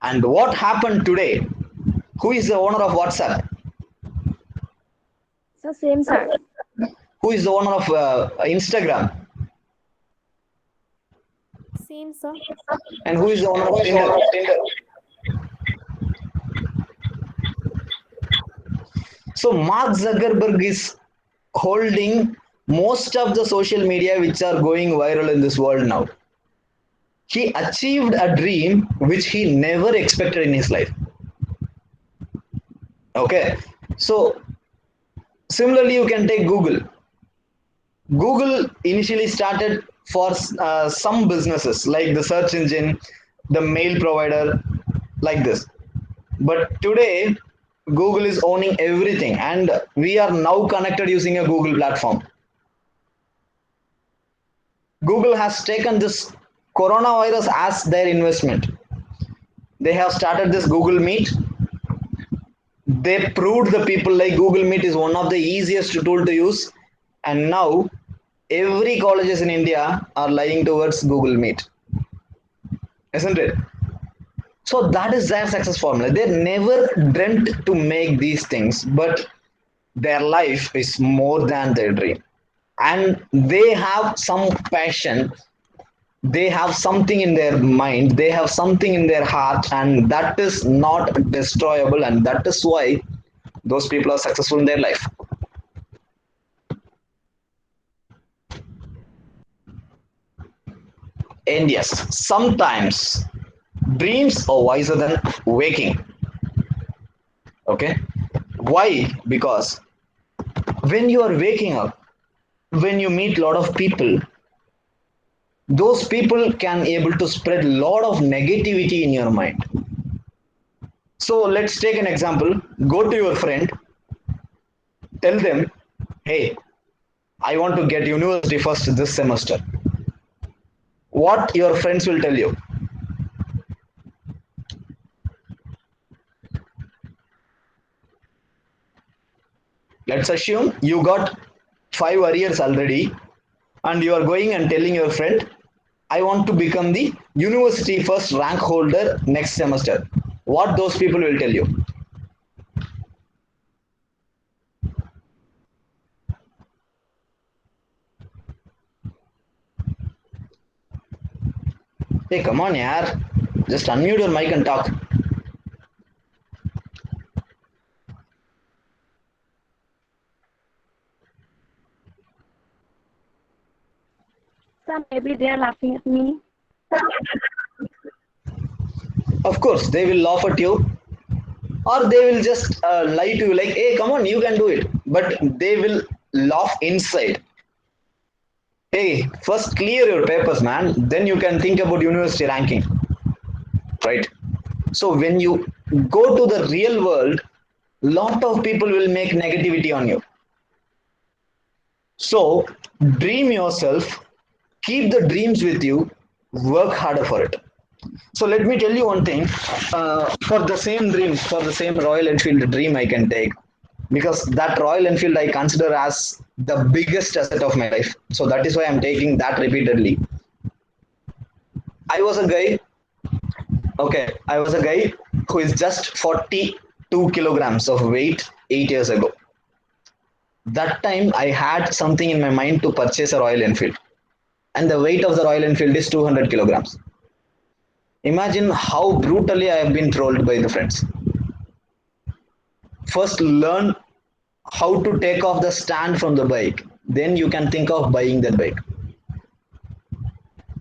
And what happened today? Who is the owner of WhatsApp? So same, sir. Who is the owner of Instagram? Same, sir. And who is the owner of Tinder? So Mark Zuckerberg is holding most of the social media which are going viral in this world now. He achieved a dream which he never expected in his life. Okay, so similarly, you can take Google. Google initially started for some businesses like the search engine, the mail provider, like this. But today, Google is owning everything, and we are now connected using a Google platform. Google has taken this coronavirus as their investment. They have started this Google Meet. They proved the people like Google Meet is one of the easiest tool to use, and now every colleges in India are lying towards Google Meet, isn't it? So that is their success formula. They never dreamt to make these things, but their life is more than their dream, and they have some passion. They have something in their mind, they have something in their heart, and that is not destroyable, and that is why those people are successful in their life. And yes, sometimes dreams are wiser than waking. Okay, why? Because when you are waking up, when you meet a lot of people, those people can able to spread a lot of negativity in your mind. So let's take an example. Go to your friend, tell them, hey, I want to get university first this semester. What your friends will tell you? Let's assume you got 5 arrears already and you are going and telling your friend, I want to become the university first rank holder next semester. What those people will tell you? Hey, come on, yaar. Just unmute your mic and talk. Sir, maybe they are laughing at me. Of course, they will laugh at you, or they will just lie to you like, hey, come on, you can do it. But they will laugh inside. Hey, first clear your papers, man. Then you can think about university ranking. Right? So when you go to the real world, lot of people will make negativity on you. So dream yourself, keep the dreams with you, work harder for it. So let me tell you one thing. For the same dream, for the same Royal Enfield dream I can take, because that Royal Enfield I consider as the biggest asset of my life. So that is why I'm taking that repeatedly. I was a guy who is just 42 kilograms of weight 8 years ago. That time I had something in my mind to purchase a Royal Enfield, and the weight of the Royal Enfield is 200 kilograms. Imagine how brutally I have been trolled by the friends. first learn how to take off the stand from the bike, then you can think of buying that bike.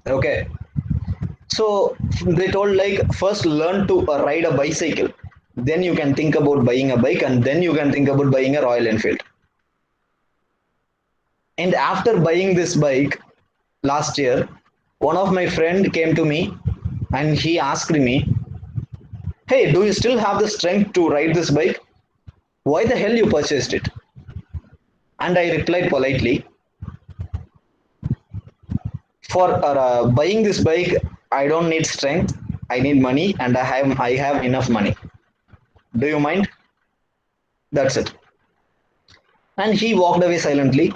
Okay, so they told like first learn to ride a bicycle, then you can think about buying a bike, and then you can think about buying a Royal Enfield. And after buying this bike last year, one of my friend came to me and he asked me, hey, do you still have the strength to ride this bike? Why the hell you purchased it? And I replied politely, for buying this bike, I don't need strength, I need money, and I have enough money. Do you mind? That's it. And he walked away silently,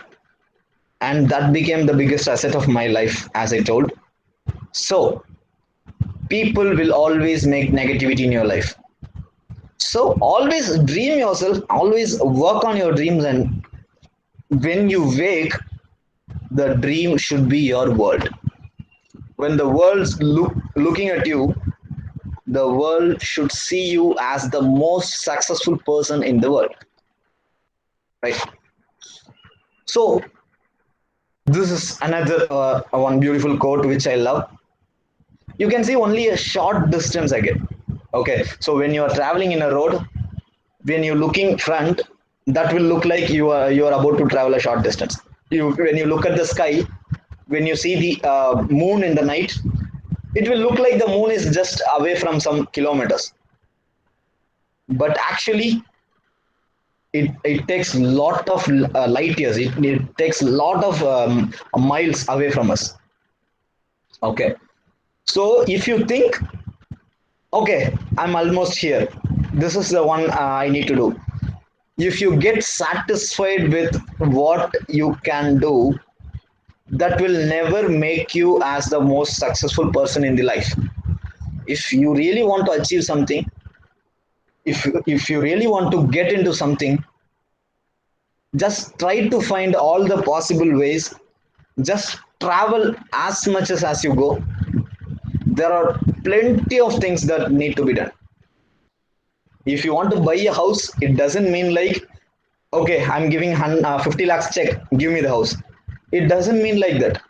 and that became the biggest asset of my life, as I told. So people will always make negativity in your life, so always dream yourself, always work on your dreams, and when you wake, the dream should be your world. When the world's looking at you, the world should see you as the most successful person in the world, right? So this is another one beautiful quote which I love. You can see only a short distance again. Okay, so when you are traveling in a road, when you're looking front, that will look like you are about to travel a short distance. When you look at the sky, when you see the moon in the night, it will look like the moon is just away from some kilometers, but actually it takes lot of light years, it takes lot of miles away from us. Okay, so if you think, okay, I'm almost here, this is the one I need to do, if you get satisfied with what you can do, that will never make you as the most successful person in the life. If you really want to achieve something, if you really want to get into something, just try to find all the possible ways, just travel as much as you go. There are plenty of things that need to be done. If you want to buy a house, it doesn't mean like, okay, I'm giving 50 lakhs check, give me the house. It doesn't mean like that.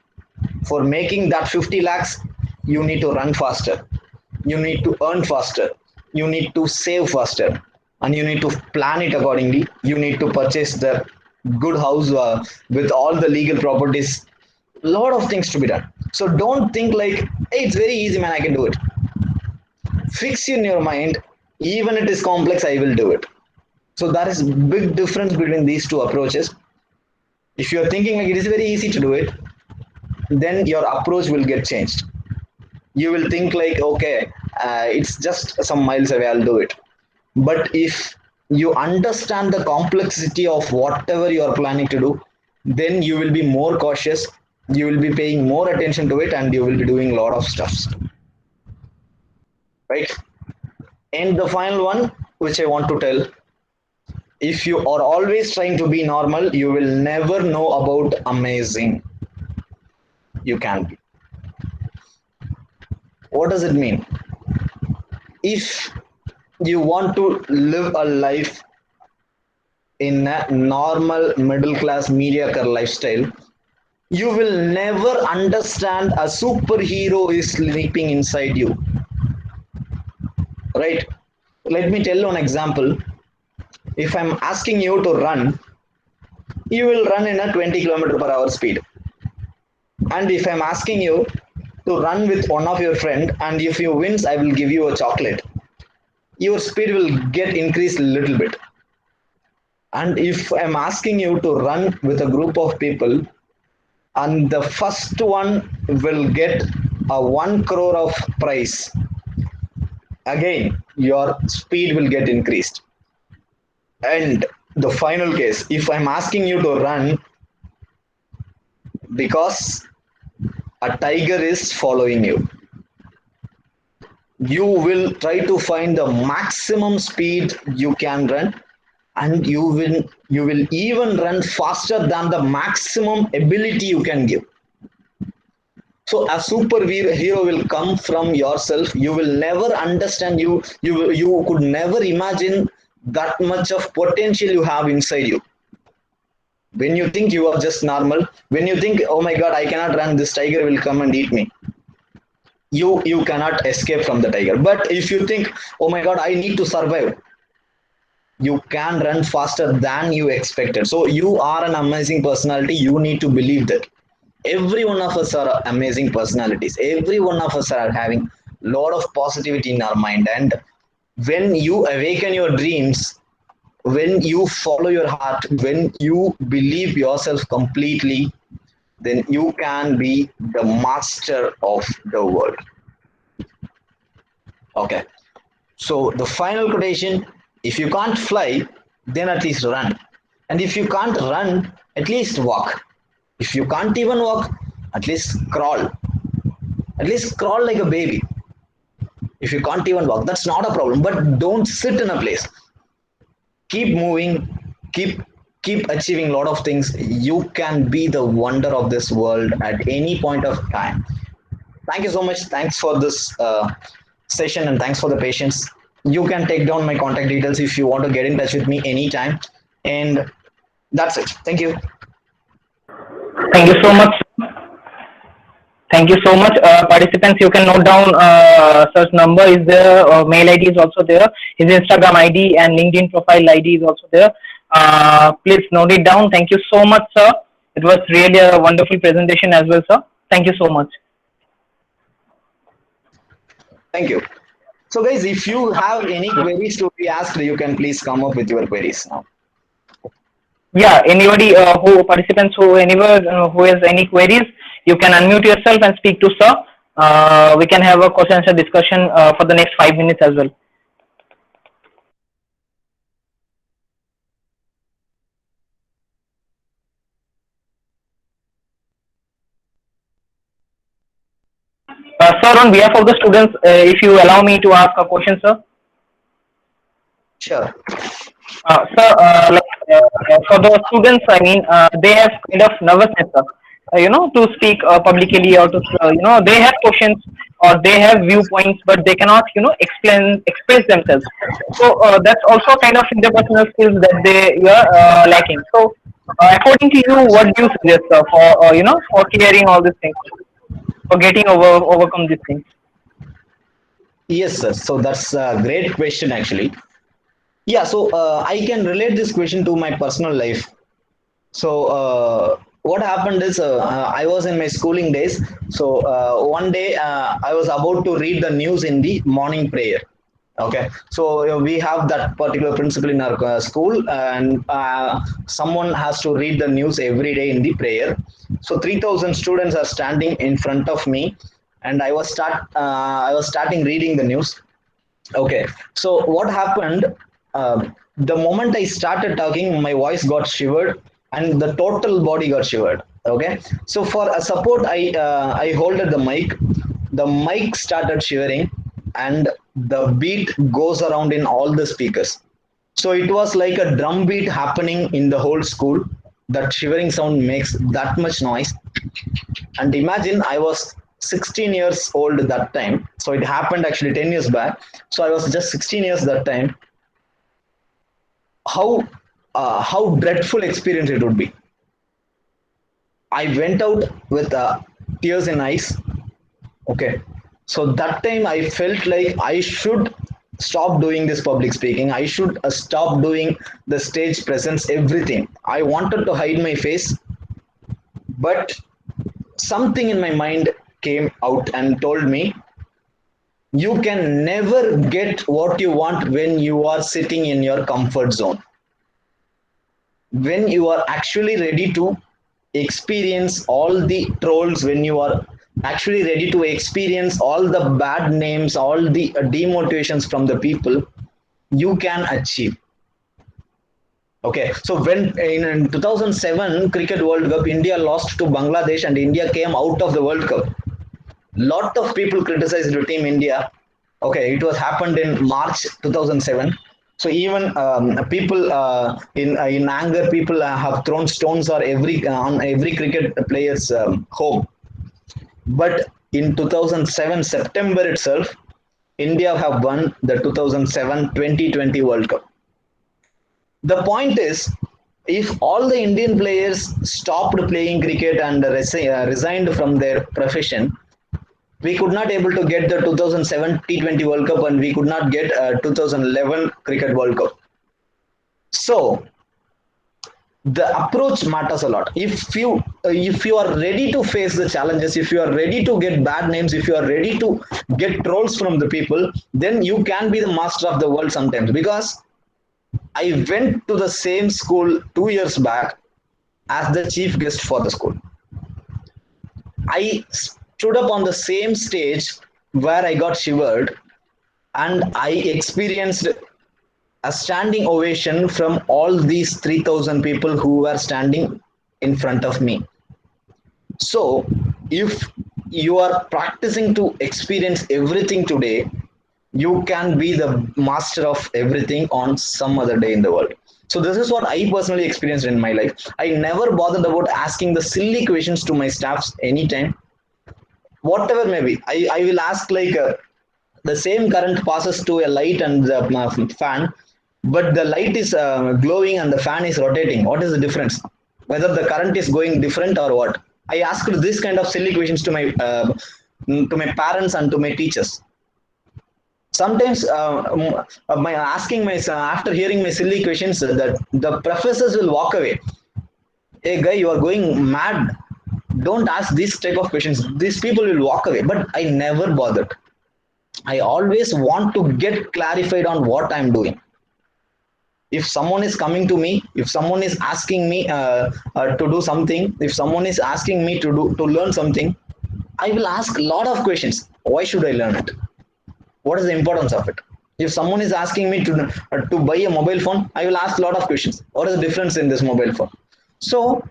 For making that 50 lakhs, you need to run faster, you need to earn faster, you need to save faster, and you need to plan it accordingly. You need to purchase the good house with all the legal properties. Lot of things to be done. So don't think like, hey, it's very easy, man, I can do it. Fix in your mind, even it is complex, I will do it. So that is big difference between these two approaches. If you are thinking like it is very easy to do it, then your approach will get changed. You will think like, okay, it's just some miles away, I'll do it. But if you understand the complexity of whatever you are planning to do, then you will be more cautious, you will be paying more attention to it, and you will be doing a lot of stuff, right? And the final one which I want to tell, if you are always trying to be normal, you will never know about amazing you can be. What does it mean? If you want to live a life in a normal middle class mediocre lifestyle, you will never understand a superhero is sleeping inside you, right? Let me tell you an example. If I'm asking you to run, you will run in a 20 km/h speed. And if I'm asking you to run with one of your friend, and if you wins, I will give you a chocolate, your speed will get increased a little bit. And if I'm asking you to run with a group of people, and the first one will get a 1 crore of prize, again your speed will get increased. And the final case, if I'm asking you to run because a tiger is following you, you will try to find the maximum speed you can run, and you will even run faster than the maximum ability you can give. So a superhero will come from yourself. You will never understand, you could never imagine that much of potential you have inside you. When you think you are just normal, when you think, oh my god, I cannot run, this tiger will come and eat me, you cannot escape from the tiger. But if you think, oh my god, I need to survive, you can run faster than you expected. So you are an amazing personality. You need to believe that. Every one of us are amazing personalities. Every one of us are having a lot of positivity in our mind. And when you awaken your dreams, when you follow your heart, when you believe yourself completely, then you can be the master of the world. Okay. So the final quotation, if you can't fly, then at least run. And if you can't run, at least walk. If you can't even walk, at least crawl. At least crawl like a baby. If you can't even walk, that's not a problem. But don't sit in a place. Keep moving, keep achieving a lot of things. You can be the wonder of this world at any point of time. Thank you so much. Thanks for this session and thanks for the patience. You can take down my contact details if you want to get in touch with me anytime. And that's it. Thank you. Thank you so much. Thank you so much. Participants, you can note down sir's number is there, mail ID is also there, his Instagram ID and LinkedIn profile ID is also there. Please note it down. Thank you so much, sir. It was really a wonderful presentation as well, sir. Thank you so much. Thank you. So guys, if you have any queries to be asked, you can please come up with your queries now. Yeah, anybody who participants who anywhere who has any queries, you can unmute yourself and speak to sir. We can have a question answer discussion for the next 5 minutes as well. Sir, on behalf of the students, if you allow me to ask a question, sir. Sure. Sir, for the students, I mean, they have kind of nervousness, sir, to speak publicly or to, they have questions or they have viewpoints, but they cannot, express themselves. So that's also kind of interpersonal skills that they are lacking. So, according to you, what do you suggest, sir, for, for clearing all these things, for getting overcome these things? Yes, sir. So that's a great question, actually. Yeah, so I can relate this question to my personal life. So what happened is I was in my schooling days. So one day I was about to read the news in the morning prayer. Okay, so we have that particular principle in our school, and someone has to read the news every day in the prayer. So 3,000 students are standing in front of me, and I was starting reading the news. Okay, so what happened? The moment I started talking, my voice got shivered, and the total body got shivered. Okay, so for a support, I holded the mic. The mic started shivering, and the beat goes around in all the speakers. So it was like a drum beat happening in the whole school. That shivering sound makes that much noise. And imagine I was 16 years old at that time. So it happened actually 10 years back. So I was just 16 years that time. How dreadful experience it would be. I went out with tears in eyes. Okay, so that time I felt like I should stop doing this public speaking. I should stop doing the stage presence, everything. I wanted to hide my face, but something in my mind came out and told me, you can never get what you want when you are sitting in your comfort zone. When you are actually ready to experience all the trolls, when you are actually ready to experience all the bad names, all the demotivations from the people, you can achieve. Okay, so when in 2007 Cricket World Cup, India lost to Bangladesh and India came out of the World Cup. Lot of people criticized the team India. Okay, it was happened in March 2007. So even people in anger, people have thrown stones or on every cricket player's home. But in 2007 September itself, India have won the 2007 2020 World Cup. The point is, if all the Indian players stopped playing cricket and resigned from their profession, we could not able to get the 2007 T20 World Cup, and we could not get 2011 Cricket World Cup. So the approach matters a lot. If you are ready to face the challenges, if you are ready to get bad names, if you are ready to get trolls from the people, then you can be the master of the world sometimes. Because I went to the same school 2 years back as the chief guest for the school. I stood up on the same stage where I got shivered, and I experienced a standing ovation from all these 3,000 people who were standing in front of me. So, if you are practicing to experience everything today, you can be the master of everything on some other day in the world. So, this is what I personally experienced in my life. I never bothered about asking the silly questions to my staffs anytime, whatever may be. I will ask like the same current passes to a light and the fan, but the light is glowing and the fan is rotating. What is the difference? Whether the current is going different or what? I asked this kind of silly questions to my parents and to my teachers. Sometimes by asking my after hearing my silly questions, that the professors will walk away. Hey guy, you are going mad. Don't ask these type of questions. These people will walk away. But I never bothered. I always want to get clarified on what I'm doing. If someone is coming to me, if someone is asking me to do something, if someone is asking me to learn something, I will ask a lot of questions. Why should I learn it? What is the importance of it? If someone is asking me to buy a mobile phone, I will ask a lot of questions. What is the difference in this mobile phone? So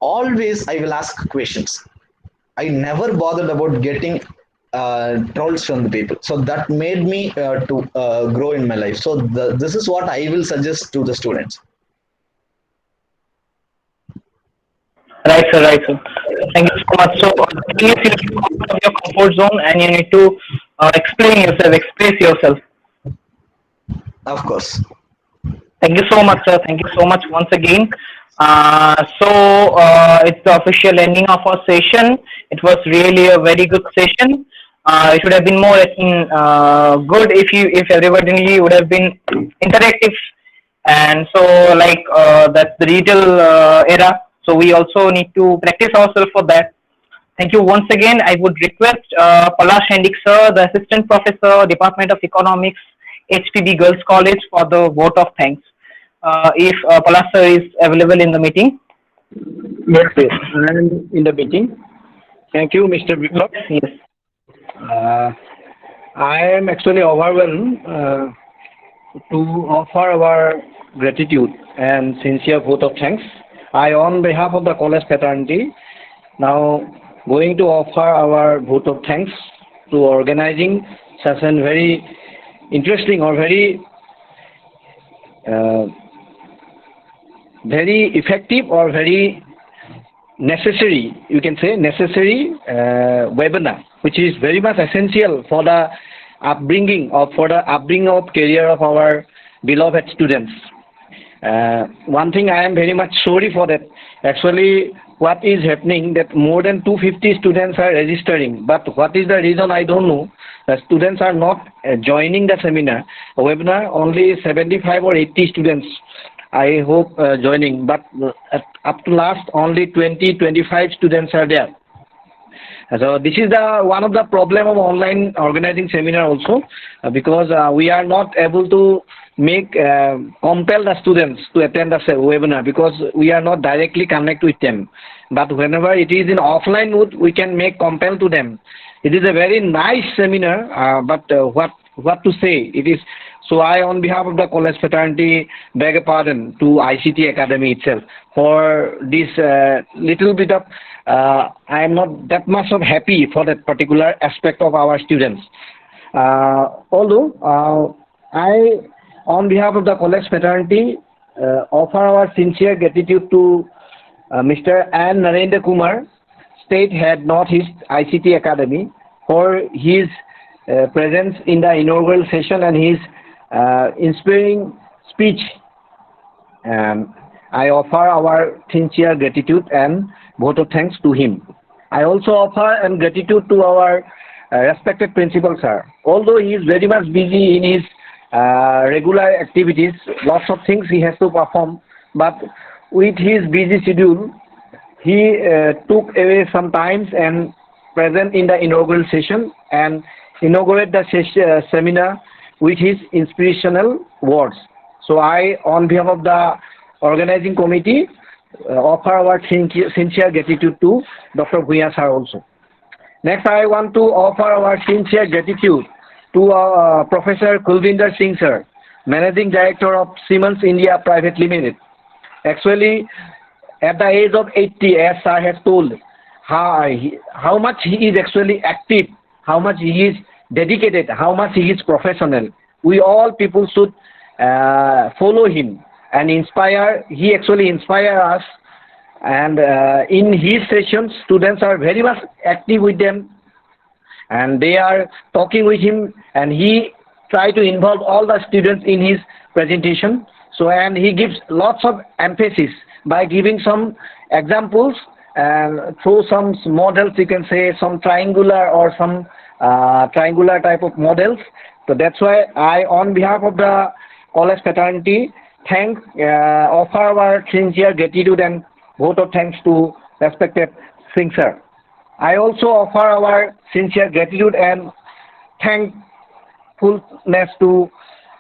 always I will ask questions. I never bothered about getting trolls from the people. So that made me to grow in my life. So this is what I will suggest to the students. Right, sir. Right, sir. Thank you so much. So, please, you need to come out of your comfort zone and you need to explain yourself, express yourself. Of course. Thank you so much, sir. Thank you so much once again. It's the official ending of our session. It was really a very good session. It would have been more good if everybody would have been interactive, and so like that's the digital era. So we also need to practice ourselves for that. Thank you once again. I would request Palash Hendik sir, the Assistant Professor, Department of Economics, HPB Girls College, for the vote of thanks. If Palash sir is available in the meeting. Yes, yes. I am in the meeting. Thank you, Mr. Biplab. Yes. I am actually overwhelmed to offer our gratitude and sincere vote of thanks. I, on behalf of the college fraternity, now going to offer our vote of thanks to organizing such a very interesting or very effective or very necessary, you can say necessary webinar, which is very much essential for the upbringing of career of our beloved students. One thing I am very much sorry for that. Actually, what is happening that more than 250 students are registering, but what is the reason I don't know. The students are not joining the seminar. Webinar, only 75 or 80 students I hope joining, but up to last only 20-25 students are there. So this is one of the problem of online organizing seminar also, because we are not able to compel the students to attend the webinar, because we are not directly connect with them. But whenever it is in offline mode, we can compel to them. It is a very nice seminar, but what to say? It is. So I, on behalf of the college fraternity, beg a pardon to ICT Academy itself for this little bit of. I am not that much of happy for that particular aspect of our students. Although I, on behalf of the college fraternity, offer our sincere gratitude to Mr. N. Narendra Kumar, State Head Northeast ICT Academy, for his presence in the inaugural session and his inspiring speech I offer our sincere gratitude and vote of thanks to him. I also offer and gratitude to our respected principal sir. Although he is very much busy in his regular activities, lots of things he has to perform, but with his busy schedule, he took away some times and present in the inaugural session and inaugurate the seminar with his inspirational words. So I, on behalf of the organizing committee, offer our sincere gratitude to Dr. Bhuiya sir also. Next, I want to offer our sincere gratitude to Professor Kulvinder Singh sir, Managing Director of Siemens India Private Limited. Actually, at the age of 80, as sir has told, how much he is actually active, how much he is dedicated, how much he is professional. We all people should follow him and inspire. He actually inspire us, and in his sessions, students are very much active with them, and they are talking with him, and he try to involve all the students in his presentation. So, and he gives lots of emphasis by giving some examples and through some models, you can say some triangular or some triangular type of models. So that's why I, on behalf of the college fraternity, offer our sincere gratitude and vote of thanks to respected Singh sir. I also offer our sincere gratitude and thankfulness to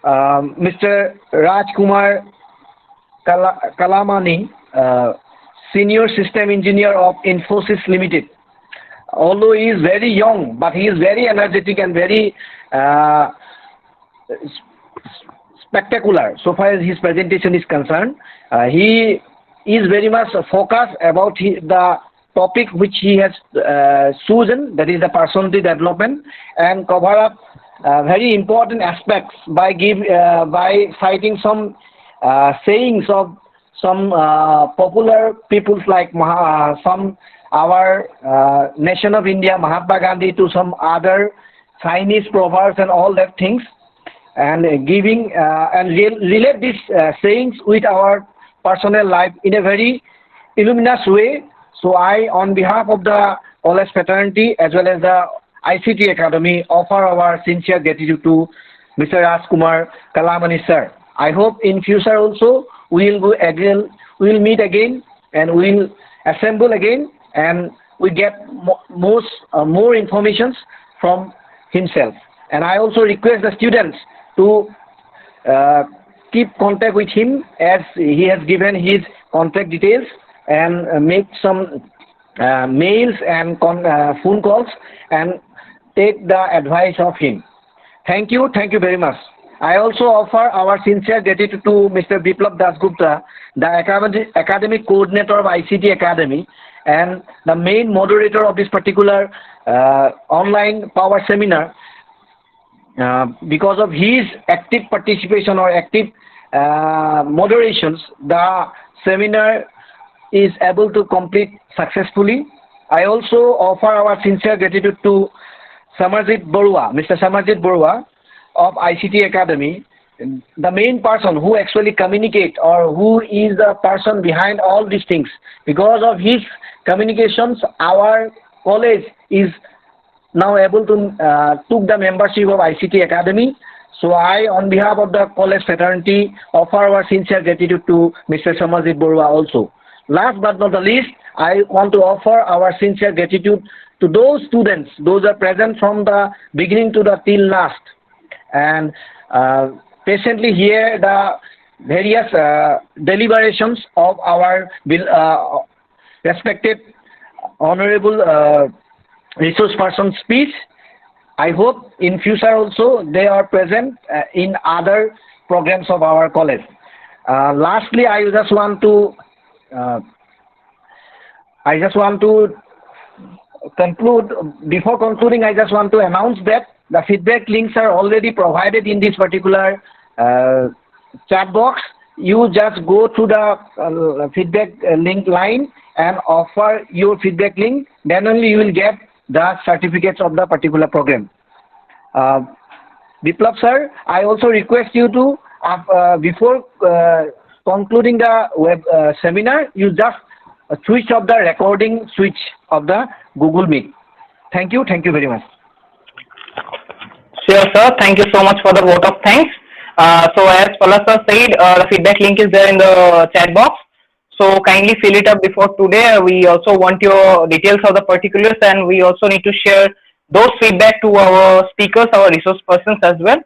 Mr. Rajkumar Kalamani, Senior System Engineer of Infosys Limited. Although he is very young, but he is very energetic and very spectacular so far as his presentation is concerned. He is very much focused about the topic which he has chosen, that is the personality development, and cover up very important aspects by citing some sayings of some popular peoples like our nation of India, Mahatma Gandhi, to some other Chinese proverbs and all that things, and giving and relate these sayings with our personal life in a very luminous way. So I, on behalf of the college fraternity as well as the ICT Academy, offer our sincere gratitude to Mr. Rajkumar Kalamani sir. I hope in future also we will meet again and we will assemble again and we get more informations from himself. And I also request the students to keep contact with him, as he has given his contact details, and make some mails and phone calls and take the advice of him. Thank you very much. I also offer our sincere gratitude to Mr. Biplab Dasgupta, the academic coordinator of ICT Academy and the main moderator of this particular online power seminar. Because of his active participation or active moderations, the seminar is able to complete successfully. I also offer our sincere gratitude to Samarjit Barua, Mr. Samarjit Barua of ICT Academy, the main person who actually communicate, or who is the person behind all these things. Because of his communications, our college is now able to took the membership of ICT Academy. So I, on behalf of the college fraternity, offer our sincere gratitude to Mr. Samarjit Barua also. Last but not the least, I want to offer our sincere gratitude to those students, those are present from the beginning to the till last, and patiently hear the various deliberations of our respected honorable resource person speech. I hope in future also they are present in other programs of our college. Lastly, I just want to conclude. Before concluding, I just want to announce that the feedback links are already provided in this particular chat box. You just go to the feedback link line and offer your feedback link. Then only you will get the certificates of the particular program. Biplab sir, I also request you to, before concluding the web seminar, you just switch off the recording switch of the Google Meet. Thank you very much. Sure, sir. Thank you so much for the vote of thanks. So as Pala sir said, the feedback link is there in the chat box. So kindly fill it up before today. We also want your details of the particulars, and we also need to share those feedback to our speakers, our resource persons as well.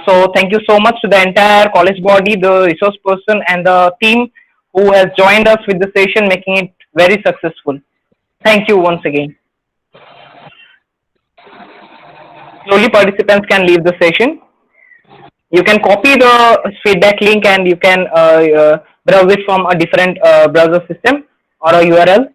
So thank you so much to the entire college body, the resource person, and the team who has joined us with the session, making it very successful. Thank you once again. Slowly participants can leave the session. You can copy the feedback link and you can browse it from a different browser system or a URL.